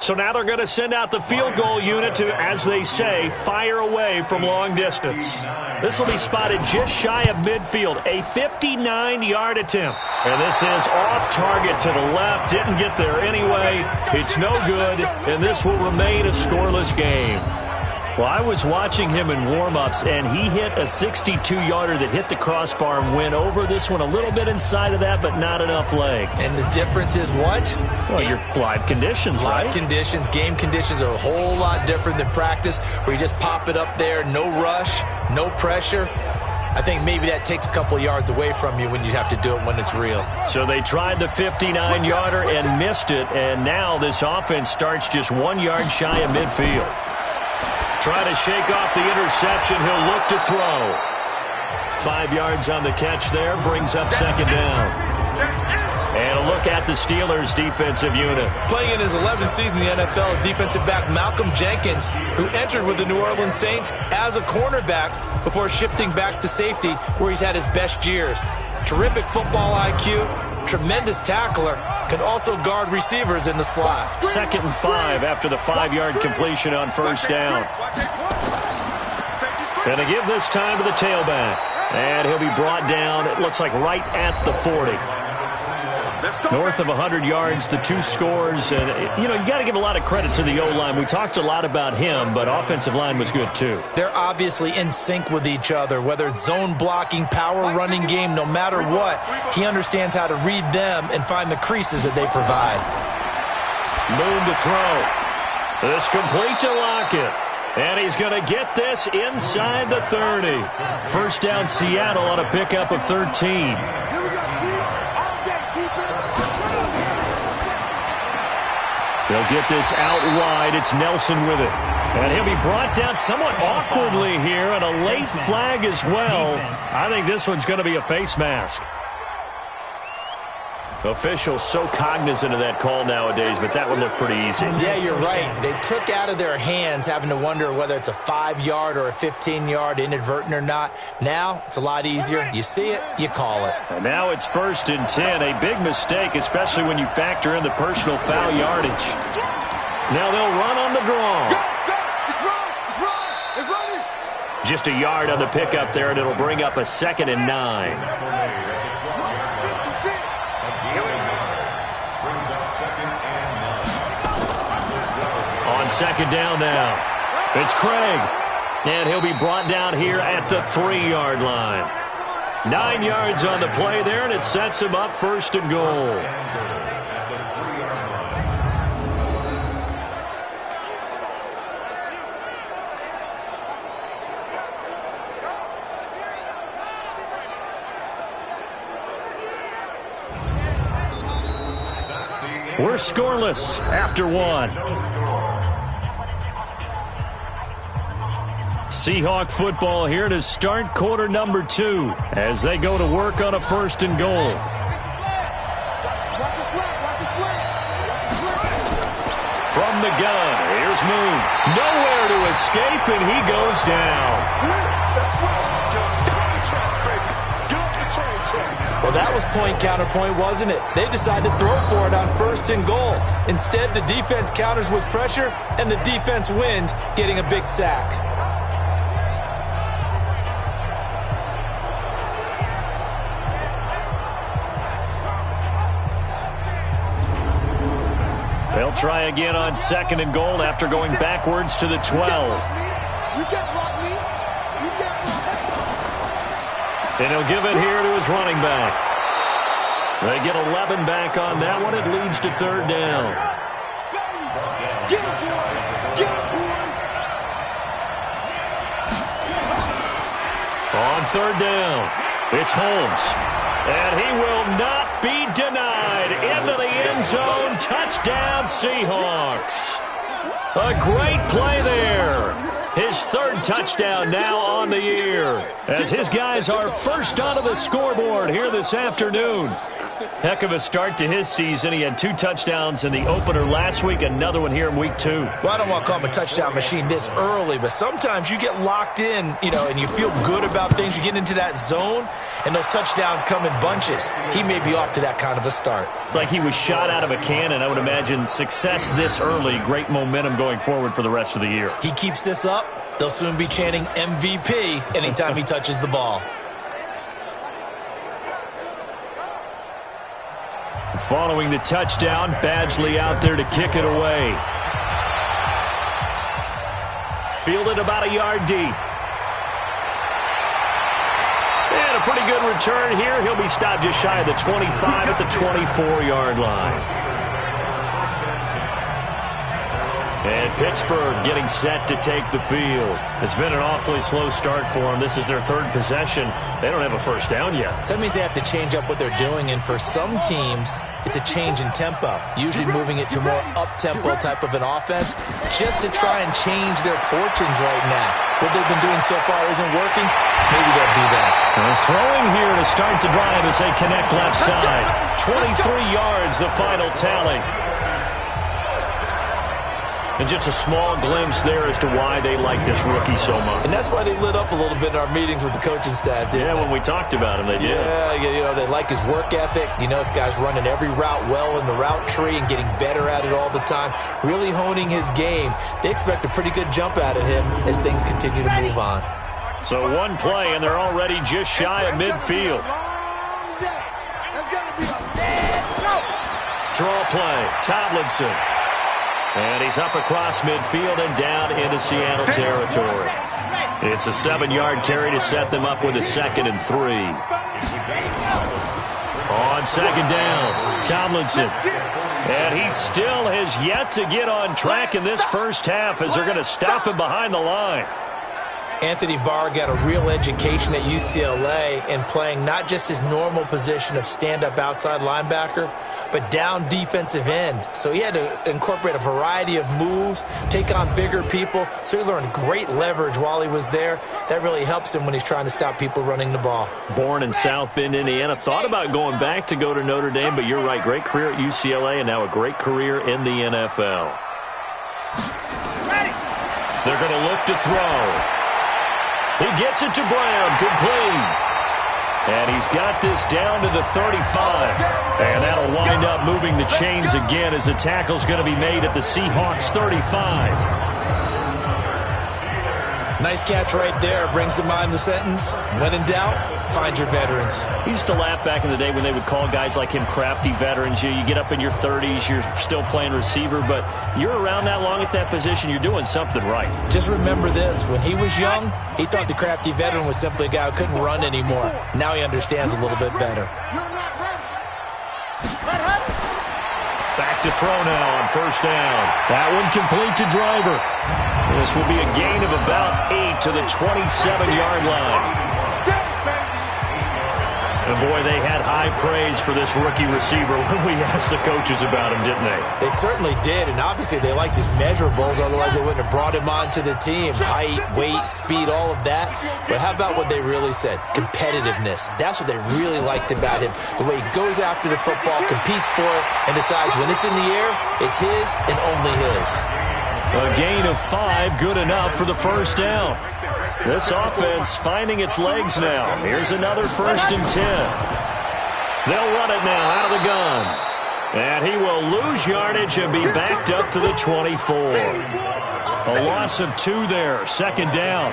So now they're going to send out the field goal unit to, as they say, fire away from long distance. This will be spotted just shy of midfield, a 59-yard attempt. And this is off target to the left, didn't get there anyway. It's no good, and this will remain a scoreless game. Well, I was watching him in warm-ups, and he hit a 62-yarder that hit the crossbar and went over. This one a little bit inside of that, but not enough leg. And the difference is what? Well, your live conditions, right? Live conditions, game conditions are a whole lot different than practice, where you just pop it up there, no rush, no pressure. I think maybe that takes a couple yards away from you when you have to do it when it's real. So they tried the 59-yarder and missed it, and now this offense starts just 1 yard shy of midfield. Try to shake off the interception. He'll look to throw. 5 yards on the catch there. Brings up second down. And a look at the Steelers' defensive unit. Playing in his 11th season in the NFL is defensive back Malcolm Jenkins, who entered with the New Orleans Saints as a cornerback before shifting back to safety, where he's had his best years. Terrific football IQ, tremendous tackler, can also guard receivers in the slot. 2nd and 5 after the 5-yard completion on first down. And they give this time to the tailback. And he'll be brought down, it looks like right at the 40. North of 100 yards, the 2 scores. And, you know, you got to give a lot of credit to the O-line. We talked a lot about him, but offensive line was good too. They're obviously in sync with each other, whether it's zone blocking, power running game, no matter what. He understands how to read them and find the creases that they provide. Moon to throw. This complete to Lockett. And he's going to get this inside the 30. First down Seattle on a pickup of 13. They'll get this out wide. It's Nelson with it. And he'll be brought down somewhat awkwardly here, and a late flag as well. I think this one's going to be a face mask. Officials so cognizant of that call nowadays, but that would look pretty easy. Yeah, you're right. They took out of their hands having to wonder whether it's a 5-yard or a 15-yard, inadvertent or not. Now, it's a lot easier. You see it, you call it. And now it's 1st and 10. A big mistake, especially when you factor in the personal foul yardage. Now they'll run on the draw. It's run. It's ready. Just a yard on the pickup there, and it'll bring up a 2nd and 9. On 2nd down now, it's Craig. And he'll be brought down here at the 3-yard line. 9 yards on the play there, and it sets him up 1st and goal. We're scoreless after 1. Seahawk football here to start quarter number 2 as they go to work on a 1st and goal. From the gun, here's Moon. Nowhere to escape, and he goes down. Well, that was point counterpoint, wasn't it? They decided to throw for it on 1st and goal. Instead, the defense counters with pressure, and the defense wins, getting a big sack. They'll try again on 2nd and goal after going backwards to the 12. And he'll give it here to his running back. They get 11 back on that one. It leads to 3rd down. On 3rd down, it's Holmes. And he will not be denied. Into the end zone. Touchdown, Seahawks. A great play there. His 3rd touchdown now on the year, as his guys are first onto the scoreboard here this afternoon. Heck of a start to his season. He had 2 touchdowns in the opener last week, another one here in week 2. Well, I don't want to call him a touchdown machine this early, but sometimes you get locked in, and you feel good about things. You get into that zone, and those touchdowns come in bunches. He may be off to that kind of a start. It's like he was shot out of a cannon. I would imagine success this early, great momentum going forward for the rest of the year. He keeps this up, they'll soon be chanting MVP anytime he touches the ball. Following the touchdown, Badgley out there to kick it away. Fielded about a yard deep. And a pretty good return here. He'll be stopped just shy of the 25 at the 24-yard line. And Pittsburgh getting set to take the field. It's been an awfully slow start for them. This is their 3rd possession. They don't have a 1st down yet. So that means they have to change up what they're doing, and for some teams, it's a change in tempo, usually moving it to more up-tempo type of an offense, just to try and change their fortunes right now. What they've been doing so far isn't working. Maybe they'll do that. They're throwing here to start the drive as they connect left side. 23 yards, the final tally. And just a small glimpse there as to why they like this rookie so much. And that's why they lit up a little bit in our meetings with the coaching staff, didn't they? When we talked about him, they did. Yeah, they like his work ethic. This guy's running every route well in the route tree and getting better at it all the time, really honing his game. They expect a pretty good jump out of him as things continue to move on. So 1 play, and they're already just shy of midfield. Draw play, Tomlinson. And he's up across midfield and down into Seattle territory. It's a 7-yard carry to set them up with a 2nd and 3. On 2nd down, Tomlinson. And he still has yet to get on track in this first half as they're going to stop him behind the line. Anthony Barr got a real education at UCLA in playing not just his normal position of stand-up outside linebacker, but down defensive end. So he had to incorporate a variety of moves, take on bigger people. So he learned great leverage while he was there. That really helps him when he's trying to stop people running the ball. Born in South Bend, Indiana. Thought about going back to go to Notre Dame, but you're right. Great career at UCLA and now a great career in the NFL. They're going to look to throw. He gets it to Brown, complete. And he's got this down to the 35. And that'll wind up moving the chains again as the tackle's going to be made at the Seahawks 35. Nice catch right there. Brings to mind the sentence, when in doubt, find your veterans. He used to laugh back in the day when they would call guys like him crafty veterans. You get up in your 30s, you're still playing receiver, but you're around that long at that position, you're doing something right. Just remember this. When he was young, he thought the crafty veteran was simply a guy who couldn't run anymore. Now he understands a little bit better. Back to throw now on first down. That one complete to Driver. This will be a gain of about 8 to the 27-yard line. And boy, they had high praise for this rookie receiver when we asked the coaches about him, didn't they? They certainly did, and obviously they liked his measurables, otherwise they wouldn't have brought him onto the team. Height, weight, speed, all of that. But how about what they really said? Competitiveness. That's what they really liked about him. The way he goes after the football, competes for it, and decides when it's in the air, it's his and only his. A gain of 5, good enough for the first down. This offense finding its legs now. Here's another 1st and 10. They'll run it now out of the gun. And he will lose yardage and be backed up to the 24. A loss of 2 there, 2nd down.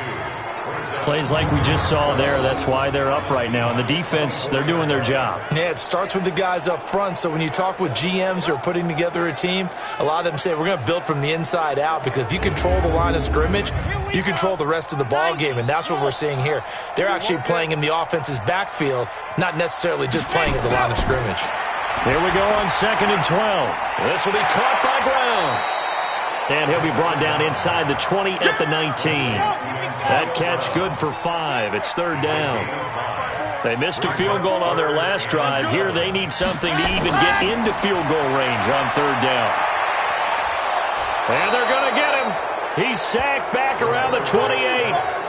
Plays like we just saw there, that's why they're up right now. And the defense, they're doing their job. Yeah, it starts with the guys up front. So when you talk with GMs who are putting together a team, a lot of them say we're going to build from the inside out, because if you control the line of scrimmage, you control the rest of the ball game, and that's what we're seeing here. They're actually playing in the offense's backfield, not necessarily just playing at the line of scrimmage. Here we go on 2nd and 12. This will be caught by Brown. And he'll be brought down inside the 20 at the 19. That catch good for 5. It's 3rd down. They missed a field goal on their last drive. Here they need something to even get into field goal range on 3rd down. And they're going to get him. He's sacked back around the 28.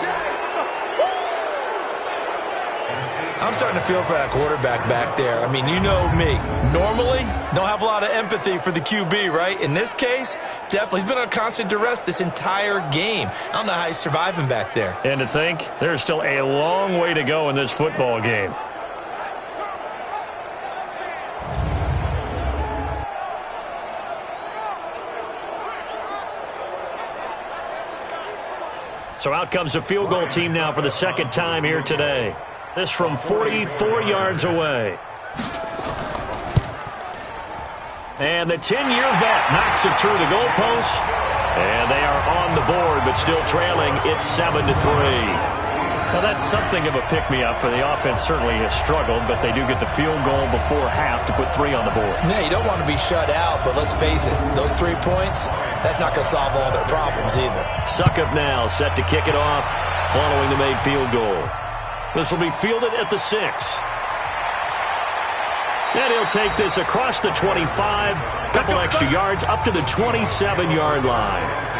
I'm starting to feel for that quarterback back there. I mean, you know me. Normally, don't have a lot of empathy for the QB, right? In this case, definitely. He's been on constant duress this entire game. I don't know how he's surviving back there. And to think, there's still a long way to go in this football game. So out comes the field goal team now for the 2nd time here today. This from 44 yards away. And the 10-year vet knocks it through the goalpost. And they are on the board, but still trailing. It's 7-3. Now, that's something of a pick-me-up, and the offense certainly has struggled, but they do get the field goal before half to put 3 on the board. Yeah, you don't want to be shut out, but let's face it, those 3 points, that's not going to solve all their problems either. Suckup now, set to kick it off, following the made field goal. This will be fielded at the 6. And he'll take this across the 25, couple extra yards up to the 27-yard line.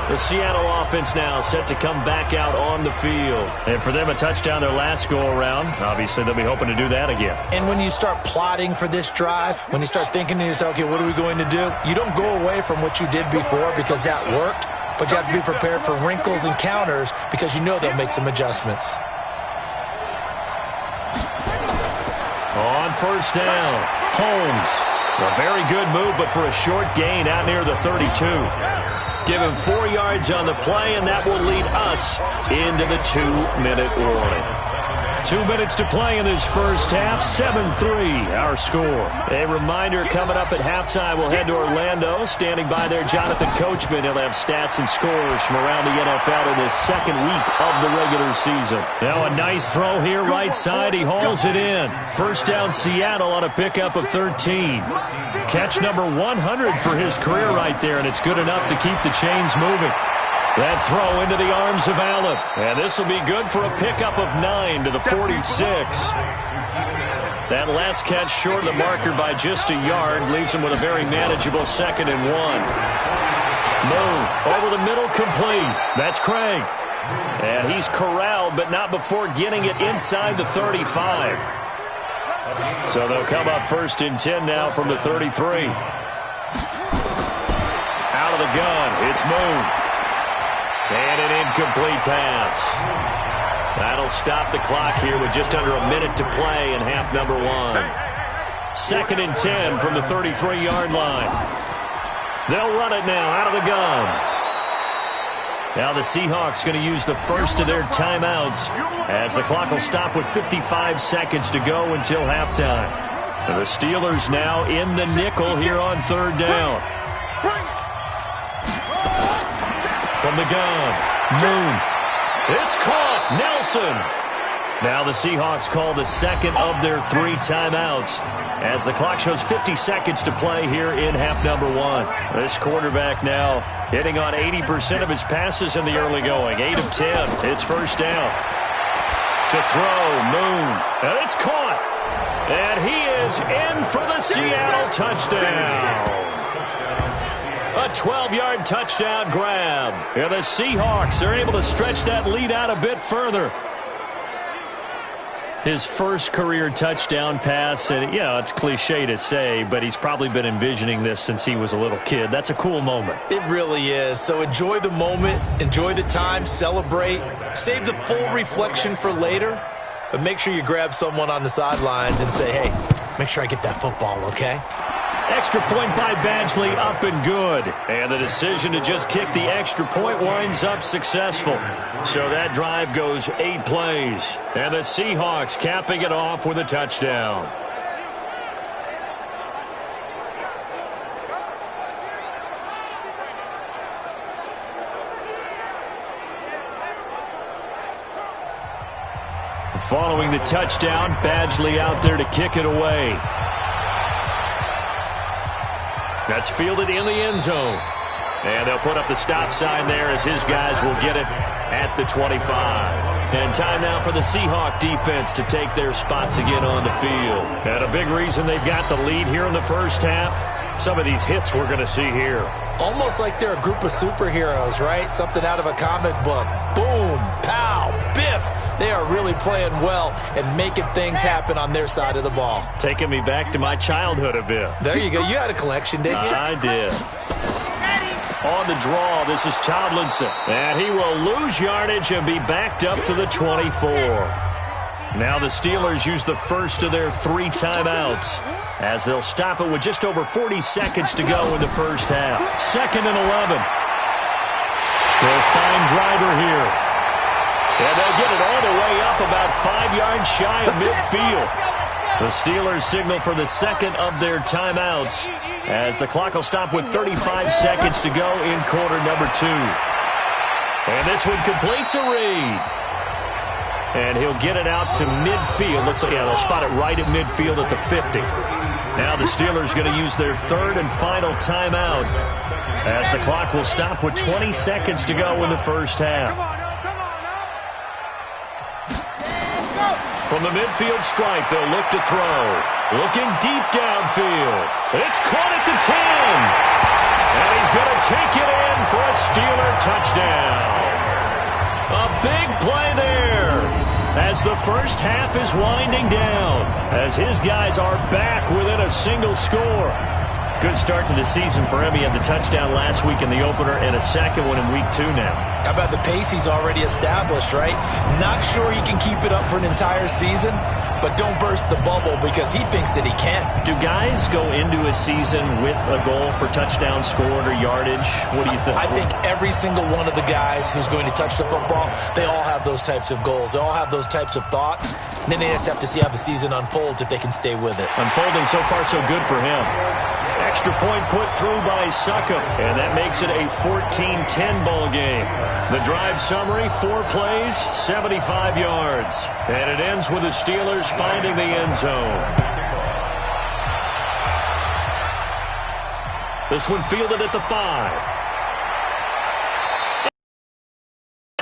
The Seattle offense now set to come back out on the field. And for them, a touchdown their last go-around. Obviously, they'll be hoping to do that again. And when you start plotting for this drive, when you start thinking to yourself, okay, what are we going to do? You don't go away from what you did before because that worked, but you have to be prepared for wrinkles and counters because you know they'll make some adjustments. On first down, Holmes. A very good move, but for a short gain out near the 32. Give him 4 yards on the play, and that will lead us into the 2-minute warning. 2 minutes to play in this first half, 7-3 our score. A reminder coming up at halftime, we'll head to Orlando. Standing by there, Jonathan Coachman. He'll have stats and scores from around the NFL in this 2nd week of the regular season. Now a nice throw here right side. He hauls it in. First down Seattle on a pickup of 13. Catch number 100 for his career right there, and it's good enough to keep the chains moving. That throw into the arms of Allen. And this will be good for a pickup of 9 to the 46. That last catch short of the marker by just a yard leaves him with a very manageable 2nd and 1. Moon over the middle, complete. That's Craig. And he's corralled, but not before getting it inside the 35. So they'll come up 1st and 10 now from the 33. Out of the gun, it's Moon. And an incomplete pass. That'll stop the clock here with just under a minute to play in half number 1. 2nd and 10 from the 33-yard line. They'll run it now out of the gun. Now the Seahawks going to use the first of their timeouts as the clock will stop with 55 seconds to go until halftime. The Steelers now in the nickel here on third down. From the gun, Moon. It's caught. Nelson. Now the Seahawks call the second of their 3 timeouts as the clock shows 50 seconds to play here in half number 1. This quarterback now hitting on 80% of his passes in the early going. 8 of 10. It's first down. To throw, Moon. And it's caught. And he is in for the Seattle touchdown. A 12-yard touchdown grab. And the Seahawks are able to stretch that lead out a bit further. His first career touchdown pass, and yeah, it's cliche to say, but he's probably been envisioning this since he was a little kid. That's a cool moment. It really is. So enjoy the moment, enjoy the time, celebrate, save the full reflection for later, but make sure you grab someone on the sidelines and say, hey, make sure I get that football, okay? Extra point by Badgley, up and good. And the decision to just kick the extra point winds up successful. So that drive goes 8 plays. And the Seahawks capping it off with a touchdown. Following the touchdown, Badgley out there to kick it away. That's fielded in the end zone. And they'll put up the stop sign there as his guys will get it at the 25. And time now for the Seahawk defense to take their spots again on the field. And a big reason they've got the lead here in the first half, some of these hits we're going to see here. Almost like they're a group of superheroes, right? Something out of a comic book. Boom, pow, biff. They are really playing well and making things happen on their side of the ball. Taking me back to my childhood a bit. There you go. You had a collection, didn't you? I did. On the draw, this is Tomlinson. And he will lose yardage and be backed up to the 24. Now the Steelers use the first of their 3 timeouts as they'll stop it with just over 40 seconds to go in the first half. 2nd and 11. They'll find Driver here. And they'll get it all the way up about 5 yards shy of midfield. The Steelers signal for the second of their timeouts as the clock will stop with 35 seconds to go in quarter number 2. And this one complete to Reed. And he'll get it out to midfield. Looks like, yeah, they'll spot it right at midfield at the 50. Now the Steelers going to use their 3rd and final timeout as the clock will stop with 20 seconds to go in the first half. From the midfield stripe, they'll look to throw. Looking deep downfield. It's caught at the 10. And he's going to take it in for a Steeler touchdown. A big play there as the first half is winding down, as his guys are back within a single score. Good start to the season for him. He had the touchdown last week in the opener and a second one in week 2 now. How about the pace he's already established, right? Not sure he can keep it up for an entire season, but don't burst the bubble because he thinks that he can. Do guys go into a season with a goal for touchdown scored or yardage? What do you think? I think every single one of the guys who's going to touch the football, they all have those types of goals. They all have those types of thoughts. And then they just have to see how the season unfolds if they can stay with it. Unfolding so far so good for him. Extra point put through by Succop, and that makes it a 14-10 ball game. The drive summary, 4 plays, 75 yards. And it ends with the Steelers finding the end zone. This one fielded at the 5.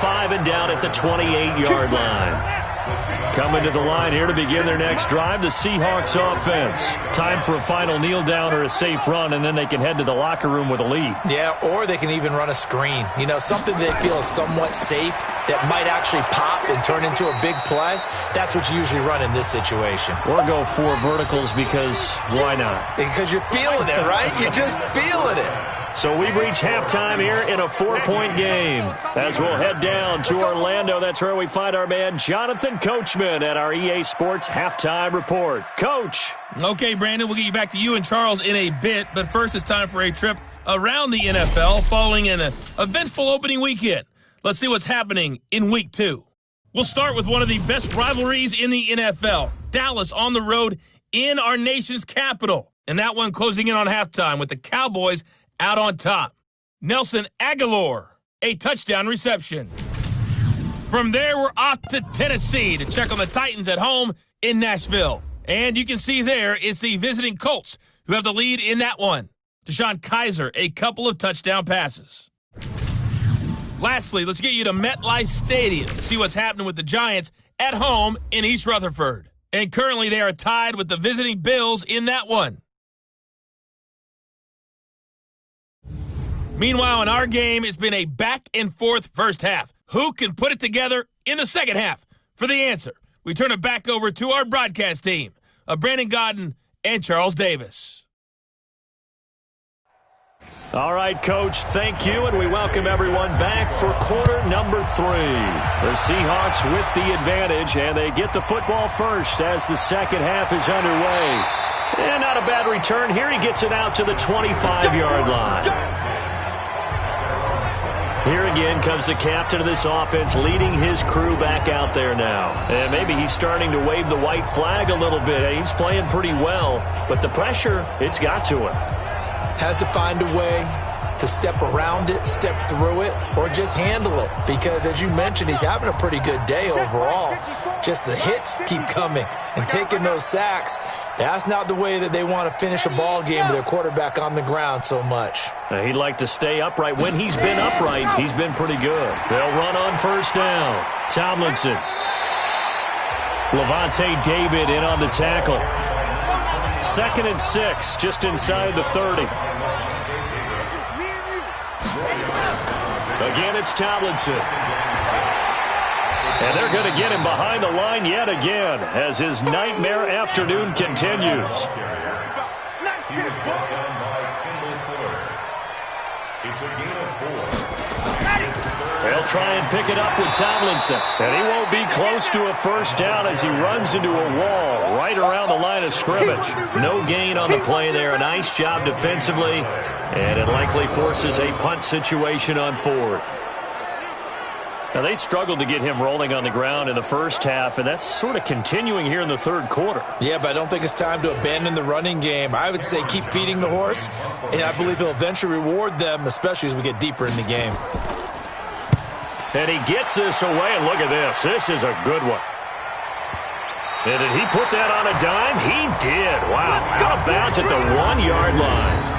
5 and down at the 28-yard line. Coming to the line here to begin their next drive, the Seahawks offense. Time for a final kneel down or a safe run, and then they can head to the locker room with a lead. Yeah, or they can even run a screen. You know, something they feel is somewhat safe that might actually pop and turn into a big play. That's what you usually run in this situation. Or go 4 verticals because why not? Because you're feeling it, right? You're just feeling it. So we've reached halftime here in a 4-point game. As we'll head down to Orlando, that's where we find our man Jonathan Coachman at our EA Sports Halftime Report. Coach. Okay, Brandon, we'll get you back to you and Charles in a bit, but first it's time for a trip around the NFL following an eventful opening weekend. Let's see what's happening in Week 2. We'll start with one of the best rivalries in the NFL. Dallas on the road in our nation's capital. And that one closing in on halftime with the Cowboys out on top. Nelson Aguilar, a touchdown reception. From there, we're off to Tennessee to check on the Titans at home in Nashville. And you can see there it's the visiting Colts who have the lead in that one. Deshaun Kaiser, a couple of touchdown passes. Lastly, let's get you to MetLife Stadium to see what's happening with the Giants at home in East Rutherford. And currently they are tied with the visiting Bills in that one. Meanwhile, in our game, it's been a back-and-forth first half. Who can put it together in the second half? For the answer, we turn it back over to our broadcast team of Brandon Godden and Charles Davis. All right, Coach, thank you, and we welcome everyone back for quarter number 3. The Seahawks with the advantage, and they get the football first as the second half is underway. And not a bad return here. He gets it out to the 25-yard line. Here again comes the captain of this offense leading his crew back out there now. And maybe he's starting to wave the white flag a little bit. He's playing pretty well, but the pressure, it's got to him. Has to find a way to step around it, step through it, or just handle it. Because as you mentioned, he's having a pretty good day overall. Just the hits keep coming and taking those sacks. That's not the way that they want to finish a ball game with their quarterback on the ground so much. He'd like to stay upright. When he's been upright, he's been pretty good. They'll run on first down. Tomlinson. Levante David in on the tackle. 2nd and 6, just inside the 30. Again, it's Tomlinson. And they're going to get him behind the line yet again as his nightmare afternoon continues. They'll try and pick it up with Tomlinson. And he won't be close to a first down as he runs into a wall right around the line of scrimmage. No gain on the play there. A nice job defensively. And it likely forces a punt situation on 4th. Now, they struggled to get him rolling on the ground in the first half, and that's sort of continuing here in the third quarter. Yeah, but I don't think it's time to abandon the running game. I would say keep feeding the horse, and I believe he'll eventually reward them, especially as we get deeper in the game. And he gets this away, and look at this. This is a good one. And did he put that on a dime? He did. Wow, out of bounds at the 1-yard line.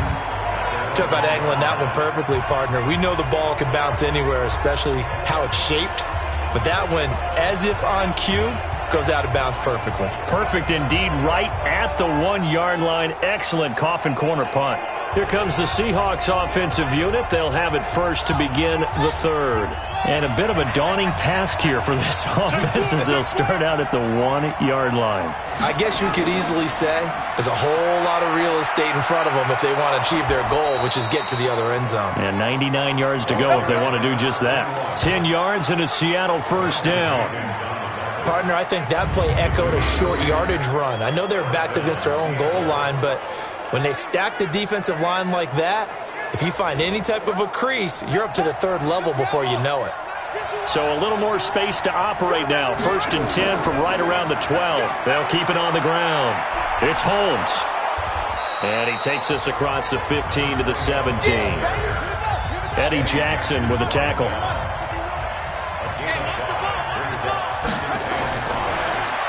Talk about angling that one perfectly, partner. We know the ball can bounce anywhere, especially how it's shaped. But that one, as if on cue, goes out of bounds perfectly. Perfect indeed, right at the 1-yard line. Excellent coffin corner punt. Here comes the Seahawks offensive unit. They'll have it first to begin the third. And a bit of a daunting task here for this offense as they'll start out at the 1-yard line. I guess you could easily say there's a whole lot of real estate in front of them if they want to achieve their goal, which is get to the other end zone. And 99 yards to go if they want to do just that. 10 yards and a Seattle first down. Partner, I think that play echoed a short yardage run. I know they're backed against their own goal line, but when they stack the defensive line like that, if you find any type of a crease, you're up to the 3rd level before you know it. So a little more space to operate now. 1st and 10 from right around the 12. They'll keep it on the ground. It's Holmes. And he takes us across the 15 to the 17. Eddie Jackson with a tackle.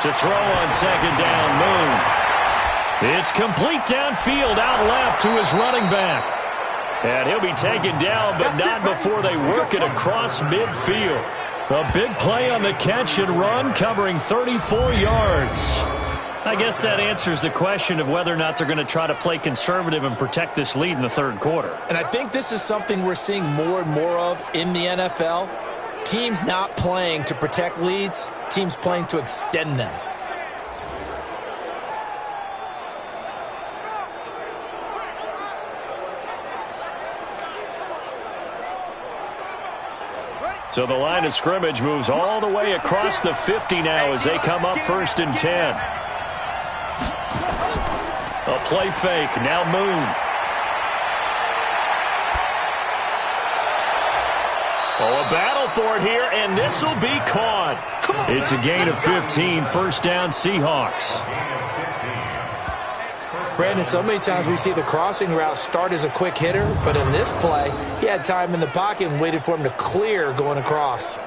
To throw on 2nd down, Moon. It's complete downfield out left to his running back. And he'll be taken down, but not before they work it across midfield. A big play on the catch and run, covering 34 yards. I guess that answers the question of whether or not they're going to try to play conservative and protect this lead in the third quarter. And I think this is something we're seeing more and more of in the NFL. Teams not playing to protect leads, teams playing to extend them. So the line of scrimmage moves all the way across the 50 now as they come up 1st and 10. A play fake. Now Moon. Oh, a battle for it here, and this will be caught. It's a gain of 15, first down Seahawks. Brandon, so many times we see the crossing route start as a quick hitter, but in this play, he had time in the pocket and waited for him to clear going across.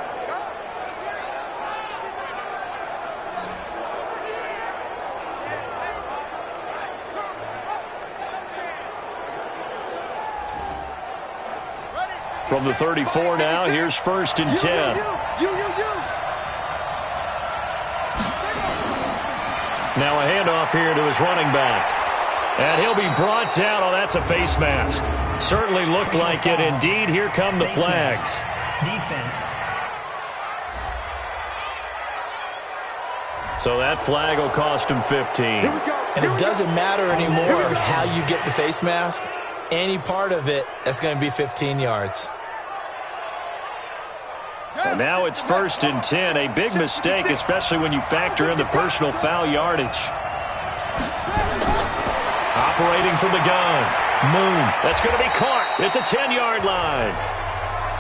From the 34 now, here's first and 10. Now a handoff here to his running back. And he'll be brought down. Oh, that's a face mask. Certainly looked like it. Indeed, here come the flags. Defense. So that flag will cost him 15. And it doesn't matter anymore how you get the face mask. Any part of it, that's going to be 15 yards. And now it's first and 10. A big mistake, especially when you factor in the personal foul yardage. Operating from the gun. Moon. That's going to be caught at the 10-yard line.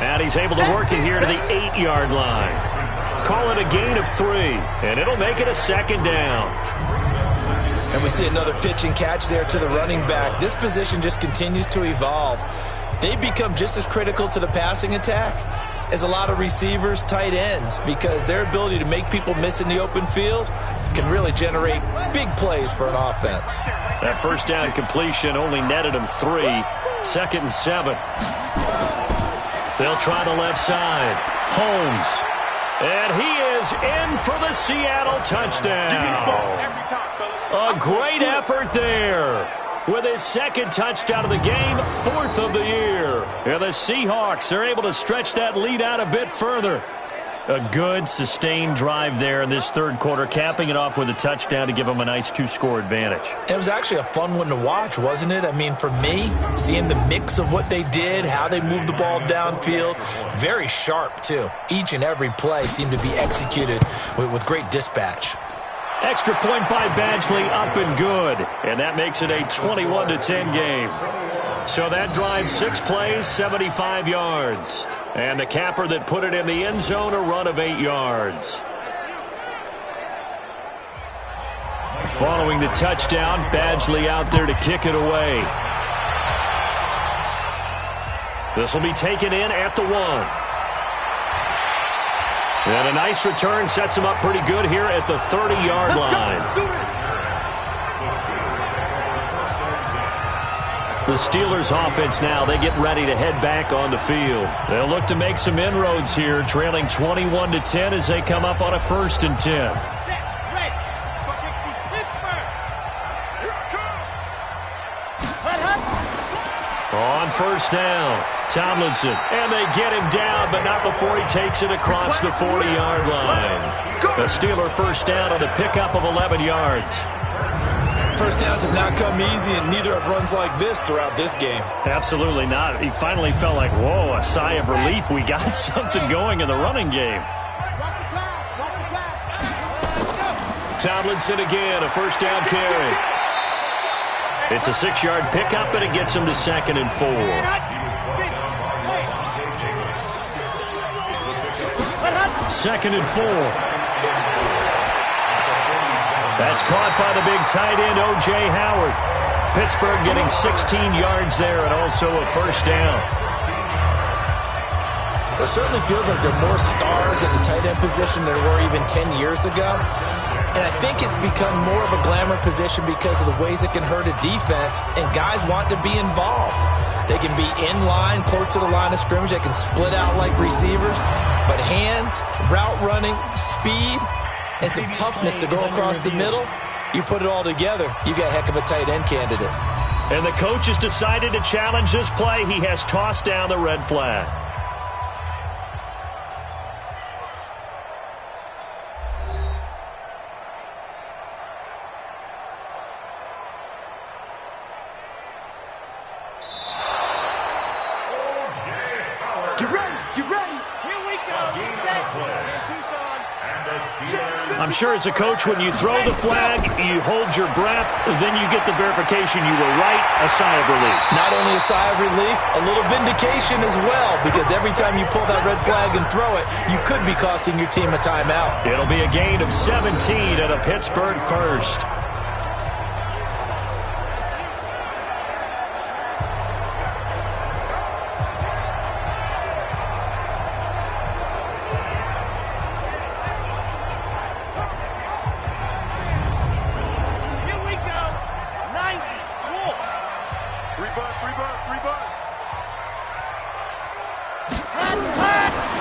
And he's able to work it here to the 8-yard line. Call it a gain of 3, and it'll make it a second down. And we see another pitch and catch there to the running back. This position just continues to evolve. They become just as critical to the passing attack as a lot of receivers, tight ends, because their ability to make people miss in the open field can really generate big plays for an offense. That first down completion only netted him 3. Second and 7. They'll try the left side. Holmes. And he is in for the Seattle touchdown. A great effort there. With his second touchdown of the game, 4th of the year. And the Seahawks are able to stretch that lead out a bit further. A good, sustained drive there in this third quarter, capping it off with a touchdown to give them a nice 2-score advantage. It was actually a fun one to watch, wasn't it? I mean, for me, seeing the mix of what they did, how they moved the ball downfield, very sharp, too. Each and every play seemed to be executed with great dispatch. Extra point by Badgley, up and good. And that makes it a 21-10 game. So that drive, 6 plays, 75 yards. And the capper that put it in the end zone, a run of 8 yards. Following the touchdown, Badgley out there to kick it away. This will be taken in at the 1. And a nice return sets him up pretty good here at the 30-yard line. The Steelers offense now, they get ready to head back on the field. They'll look to make some inroads here, trailing 21-10 as they come up on a first and 10. On first down, Tomlinson, and they get him down, but not before he takes it across the 40-yard line. The Steeler first down on the pickup of 11 yards. First downs have not come easy, and neither have runs like this throughout this game. Absolutely not. He finally felt like, whoa, a sigh of relief. We got something going in the running game. Tomlinson again, a first down carry. It's a 6-yard pickup, and it gets him to 2nd and 4. Second and 4. That's caught by the big tight end, O.J. Howard. Pittsburgh getting 16 yards there and also a first down. It certainly feels like there are more stars at the tight end position than there were even 10 years ago. And I think it's become more of a glamour position because of the ways it can hurt a defense, and guys want to be involved. They can be in line, close to the line of scrimmage. They can split out like receivers. But hands, route running, speed, and some toughness to go across the middle, you put it all together, you got a heck of a tight end candidate. And the coach has decided to challenge this play. He has tossed down the red flag. Get ready. Here we go. Set. In Tucson. And the Steelers I'm sure as a coach, when you throw the flag, you hold your breath, then you get the verification you were right, a sigh of relief. Not only a sigh of relief, a little vindication as well, because every time you pull that red flag and throw it, you could be costing your team a timeout. It'll be a gain of 17 and a Pittsburgh first.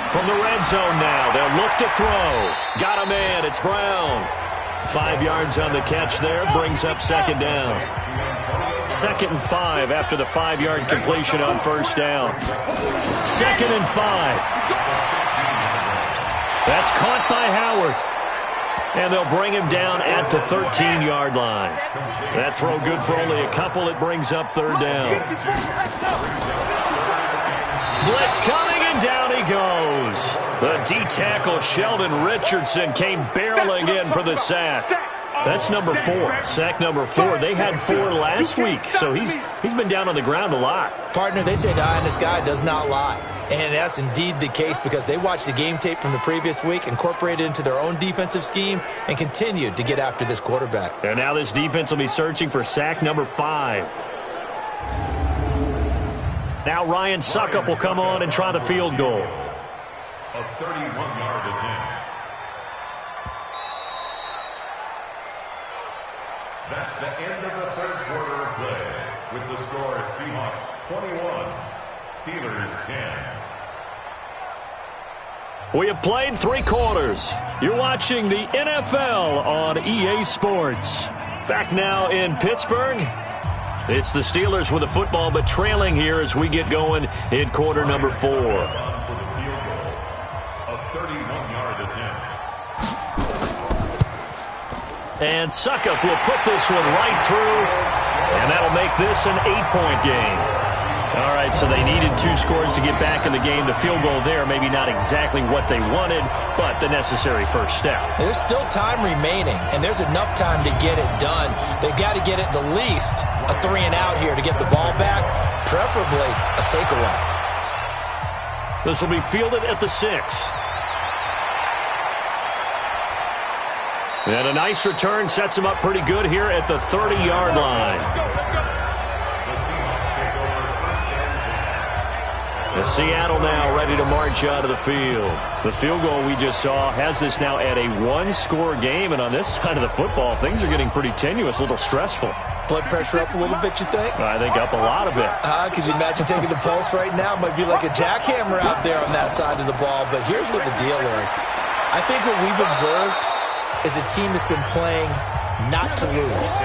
From the red zone now, they'll look to throw. Got a man, it's Brown. 5 yards on the catch there, brings up second down. 2nd and 5 after the 5-yard completion on first down. 2nd and 5. That's caught by Howard. And they'll bring him down at the 13-yard line. That throw good for only a couple. It brings up third down. Blitz coming, and down he goes. The D-tackle, Sheldon Richardson, came barreling in for the sack. That's number 4. Sack number 4. They had 4 last week, so he's been down on the ground a lot. Partner, they say the eye in the sky does not lie. And that's indeed the case because they watched the game tape from the previous week, incorporated it into their own defensive scheme, and continued to get after this quarterback. And now this defense will be searching for sack number 5. Now Ryan Suckup will come on and try the field goal. A 31-yard attempt. That's the end of the third quarter of play. With the score Seahawks 21, Steelers 10. We have played 3 quarters. You're watching the NFL on EA Sports. Back now in Pittsburgh. It's the Steelers with the football, but trailing here as we get going in quarter number 4. For the field goal, a 31-yard attempt. And Suckup will put this one right through, and that'll make this an 8-point game. All right, so they needed 2 scores to get back in the game. The field goal there, maybe not exactly what they wanted, but the necessary first step. There's still time remaining, and there's enough time to get it done. They've got to get it the least a 3-and-out here to get the ball back, preferably a takeaway. This will be fielded at the 6. And a nice return sets him up pretty good here at the 30-yard line. The Seattle now ready to march out of the field. The field goal we just saw has this now at a 1-score game, and on this side of the football, things are getting pretty tenuous, a little stressful. Blood pressure up a little bit, you think? I think up a lot of it. Could you imagine taking the pulse right now? It might be like a jackhammer out there on that side of the ball, but here's what the deal is. I think what we've observed is a team that's been playing not to lose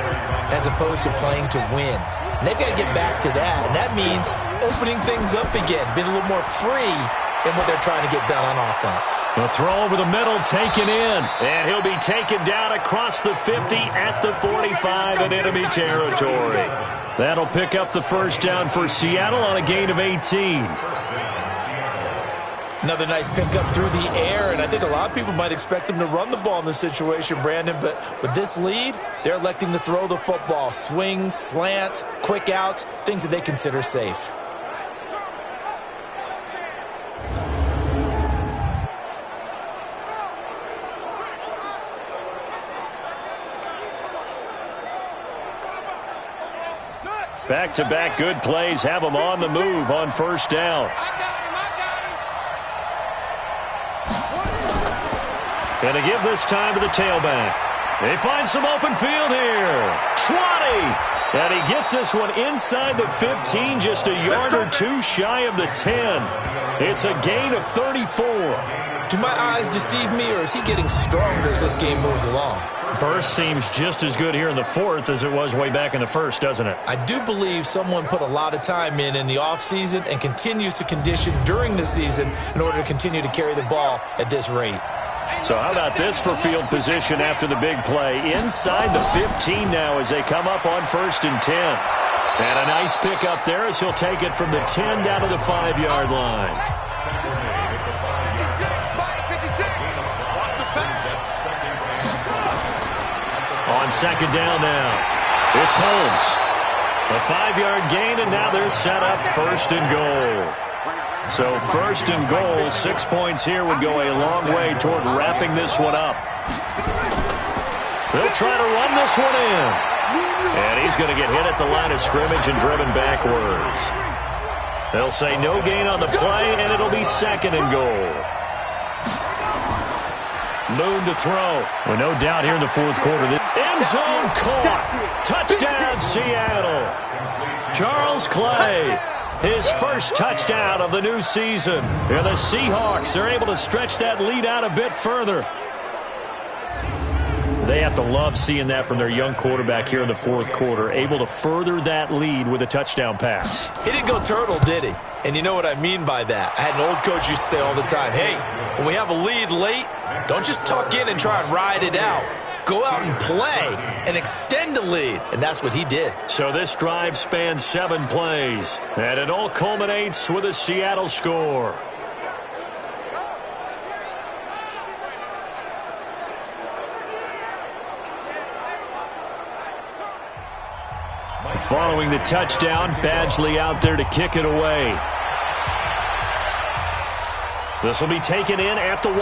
as opposed to playing to win. And they've got to get back to that, and that means opening things up again, being a little more free in what they're trying to get done on offense. The throw over the middle taken in, and he'll be taken down across the 50 at the 45 in enemy territory. That'll pick up the first down for Seattle on a gain of 18. Another nice pickup through the air, and I think a lot of people might expect them to run the ball in this situation, Brandon, but with this lead, they're electing to throw the football. Swings, slants, quick outs, things that they consider safe. Back-to-back good plays have them on the move on first down. And to give this time to the tailback. They find some open field here. 20. And he gets this one inside the 15, just a yard or 2 shy of the 10. It's a gain of 34. Do my eyes deceive me, or is he getting stronger as this game moves along? Burst seems just as good here in the 4th as it was way back in the 1st, doesn't it? I do believe someone put a lot of time in the offseason and continues to condition during the season in order to continue to carry the ball at this rate. So how about this for field position after the big play? Inside the 15 now as they come up on 1st and 10. And a nice pick up there as he'll take it from the 10 down to the 5-yard line. On second down now, it's Holmes. A 5-yard gain, and now they're set up first and goal. So first and goal, 6 points here would go a long way toward wrapping this one up. They'll try to run this one in. And he's going to get hit at the line of scrimmage and driven backwards. They'll say no gain on the play, and it'll be second and goal. Moon to throw. Well, no doubt here in the fourth quarter. The end zone caught. Touchdown, Seattle. Charles Clay, his first touchdown of the new season. And the Seahawks are able to stretch that lead out a bit further. They have to love seeing that from their young quarterback here in the fourth quarter, able to further that lead with a touchdown pass. He didn't go turtle, did he? And you know what I mean by that. I had an old coach used to say all the time, hey, when we have a lead late, don't just tuck in and try and ride it out. Go out and play and extend the lead. And that's what he did. So this drive spans 7 plays, and it all culminates with a Seattle score. Following the touchdown, Badgley out there to kick it away. This will be taken in at the 1.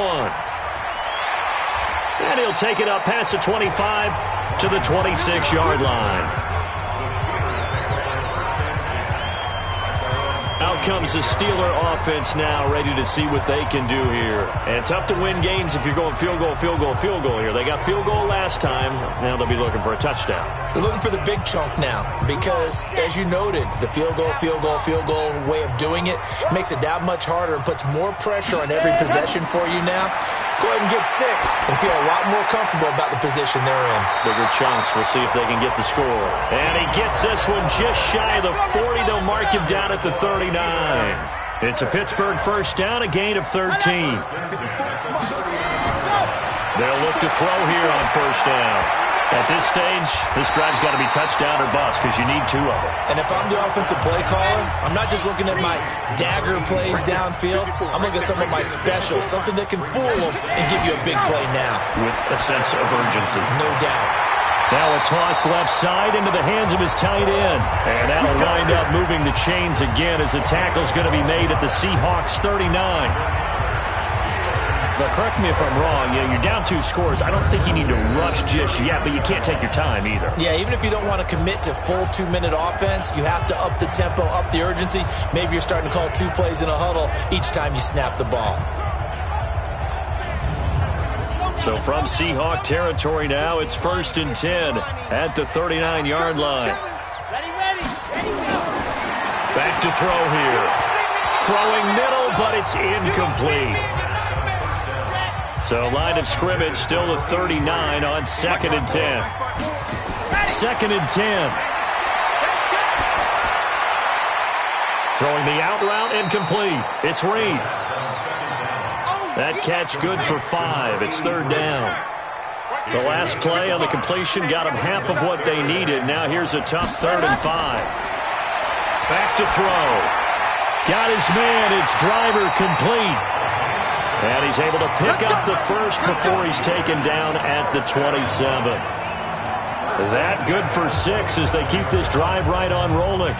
And he'll take it up past the 25 to the 26-yard line. Out comes the Steeler offense now, ready to see what they can do here. And tough to win games if you're going field goal, field goal, field goal here. They got field goal last time. Now they'll be looking for a touchdown. They're looking for the big chunk now because, as you noted, the field goal way of doing it makes it that much harder and puts more pressure on every possession for you now. Go ahead and get 6 and feel a lot more comfortable about the position they're in. Bigger chunks. We'll see if they can get the score. And he gets this one just shy of the 40. They'll mark him down at the 39. It's a Pittsburgh first down, a gain of 13. They'll look to throw here on first down. At this stage, this drive's got to be touchdown or bust because you need 2 of them. And if I'm the offensive play caller, I'm not just looking at my dagger plays downfield. I'm looking at some of my specials, something that can fool them and give you a big play now. With a sense of urgency. No doubt. Now a toss left side into the hands of his tight end. And that'll wind up moving the chains again as the tackle's going to be made at the Seahawks 39. But correct me if I'm wrong, you're down 2 scores. I don't think you need to rush just yet, but you can't take your time either. Yeah, even if you don't want to commit to full 2-minute offense, you have to up the tempo, up the urgency. Maybe you're starting to call 2 plays in a huddle each time you snap the ball. So from Seahawk territory now, it's first and 10 at the 39-yard line. Back to throw here. Throwing middle, but it's incomplete. So line of scrimmage still the 39 on second and 10. Second and 10. Throwing the out route incomplete. It's Reed. That catch good for 5. It's third down. The last play on the completion got them half of what they needed. Now here's a tough 3rd and 5. Back to throw. Got his man. It's Driver complete. And he's able to pick up the first before he's taken down at the 27. That good for 6 as they keep this drive right on rolling.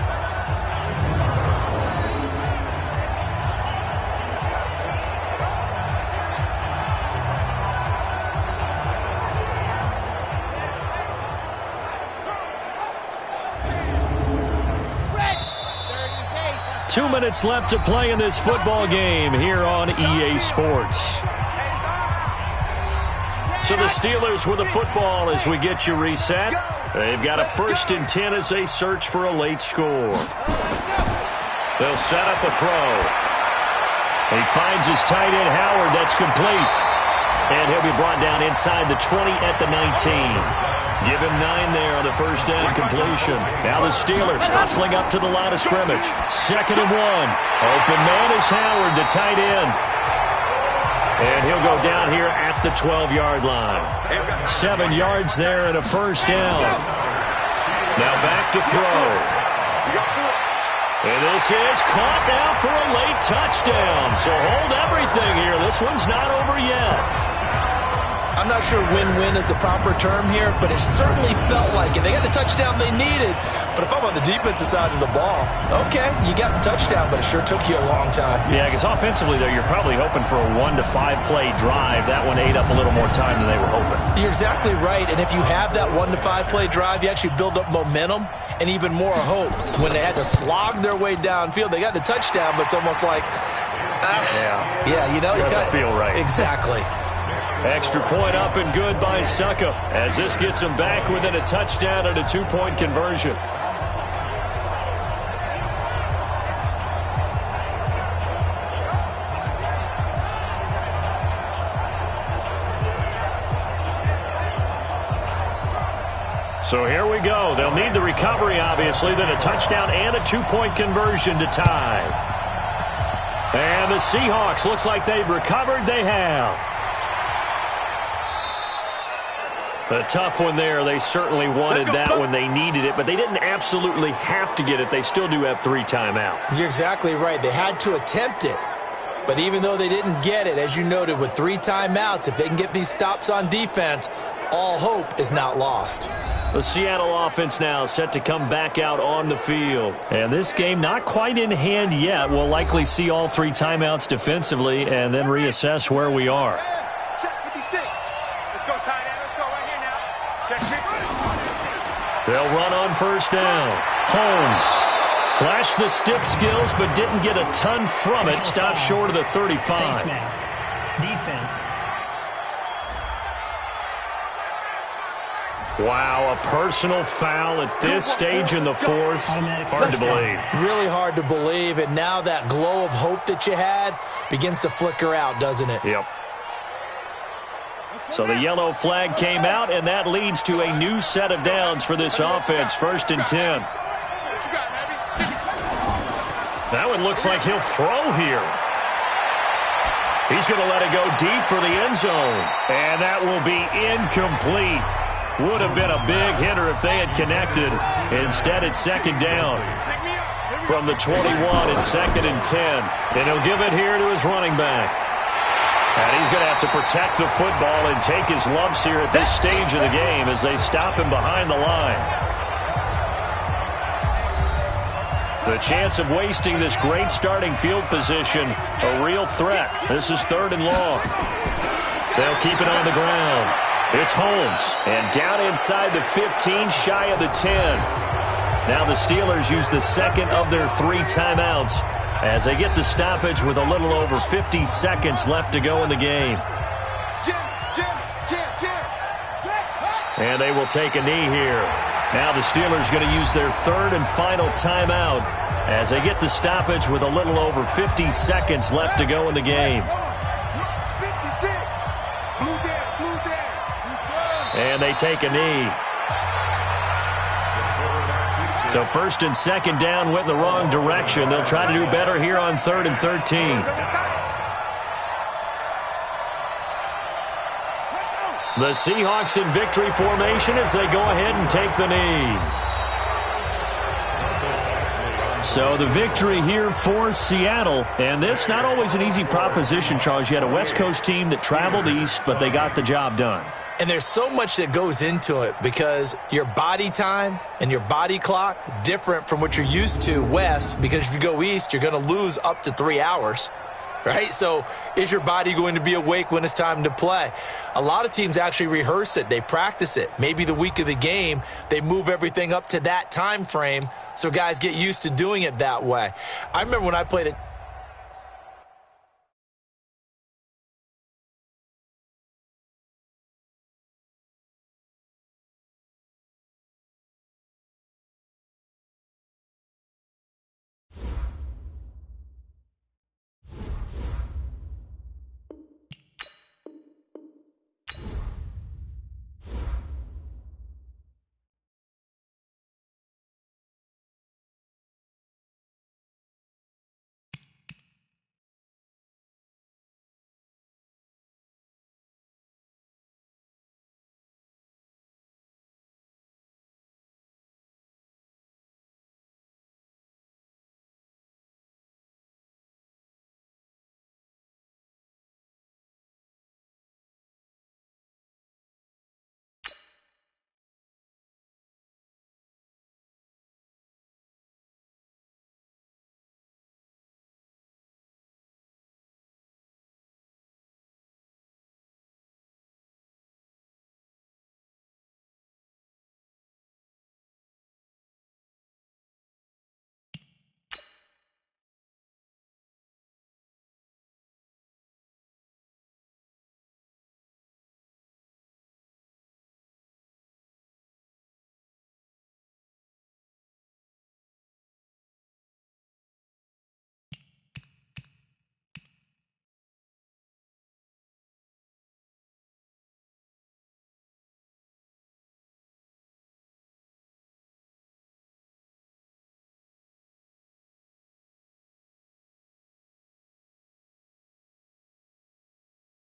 Two minutes left to play in this football game here on EA Sports. So the Steelers with the football as we get you reset. They've got a first and 10 as they search for a late score. They'll set up a throw. He finds his tight end Howard. That's complete. And he'll be brought down inside the 20 at the 19. Give him 9 there on the first down completion. Now the Steelers hustling up to the line of scrimmage. Second and 1. Open man is Howard, the tight end. And he'll go down here at the 12-yard line. 7 yards there and a first down. Now back to throw. And this is caught now for a late touchdown. So hold everything here. This one's not over yet. I'm not sure win-win is the proper term here, but it certainly felt like it. They got the touchdown they needed, but if I'm on the defensive side of the ball, okay, you got the touchdown, but it sure took you a long time. Yeah, because offensively, though, you're probably hoping for a 1 to 5 play drive. That one ate up a little more time than they were hoping. You're exactly right, and if you have that 1 to 5 play drive, you actually build up momentum and even more hope. When they had to slog their way downfield, they got the touchdown, but it's almost like, yeah, you know, it doesn't feel right. Exactly. Extra point up and good by Suckup, as this gets them back within a touchdown and a 2-point conversion. So here we go. They'll need the recovery, obviously, then a touchdown and a 2-point conversion to tie. And the Seahawks, looks like they've recovered. They have. A tough one there. They certainly wanted that when they needed it, but they didn't absolutely have to get it. They still do have 3 timeouts. You're exactly right. They had to attempt it, but even though they didn't get it, as you noted, with 3 timeouts, if they can get these stops on defense, all hope is not lost. The Seattle offense now set to come back out on the field. And this game not quite in hand yet. We'll likely see all 3 timeouts defensively and then reassess where we are. They'll run on first down. Holmes flashed the stick skills but didn't get a ton from it. Stopped short of the 35. Face mask. Defense. Wow, a personal foul at this stage in the fourth. Hard to believe. Really hard to believe, and now that glow of hope that you had begins to flicker out, doesn't it? Yep. So the yellow flag came out, and that leads to a new set of downs for this offense. 1st and 10. That one looks like he'll throw here. He's going to let it go deep for the end zone. And that will be incomplete. Would have been a big hitter if they had connected. Instead, it's 2nd down. From the 21, it's 2nd and 10. And he'll give it here to his running back. And he's going to have to protect the football and take his lumps here at this stage of the game as they stop him behind the line. The chance of wasting this great starting field position, a real threat. This is 3rd and long. They'll keep it on the ground. It's Holmes, and down inside the 15, shy of the 10. Now the Steelers use the 2nd of their 3 timeouts as they get the stoppage with a little over 50 seconds left to go in the game. And they will take a knee here. Now the Steelers going to use their 3rd and final timeout as they get the stoppage with a little over 50 seconds left to go in the game. And they take a knee. So 1st and 2nd down went in the wrong direction. They'll try to do better here on 3rd and 13. The Seahawks in victory formation as they go ahead and take the knee. So the victory here for Seattle. And this not always an easy proposition, Charles. You had a West Coast team that traveled east, but they got the job done. And there's so much that goes into it because your body time and your body clock different from what you're used to west, because if you go east, you're going to lose up to 3 hours, right? So is your body going to be awake when it's time to play? A lot of teams actually rehearse it. They practice it. Maybe the week of the game, they move everything up to that time frame so guys get used to doing it that way. I remember when I played at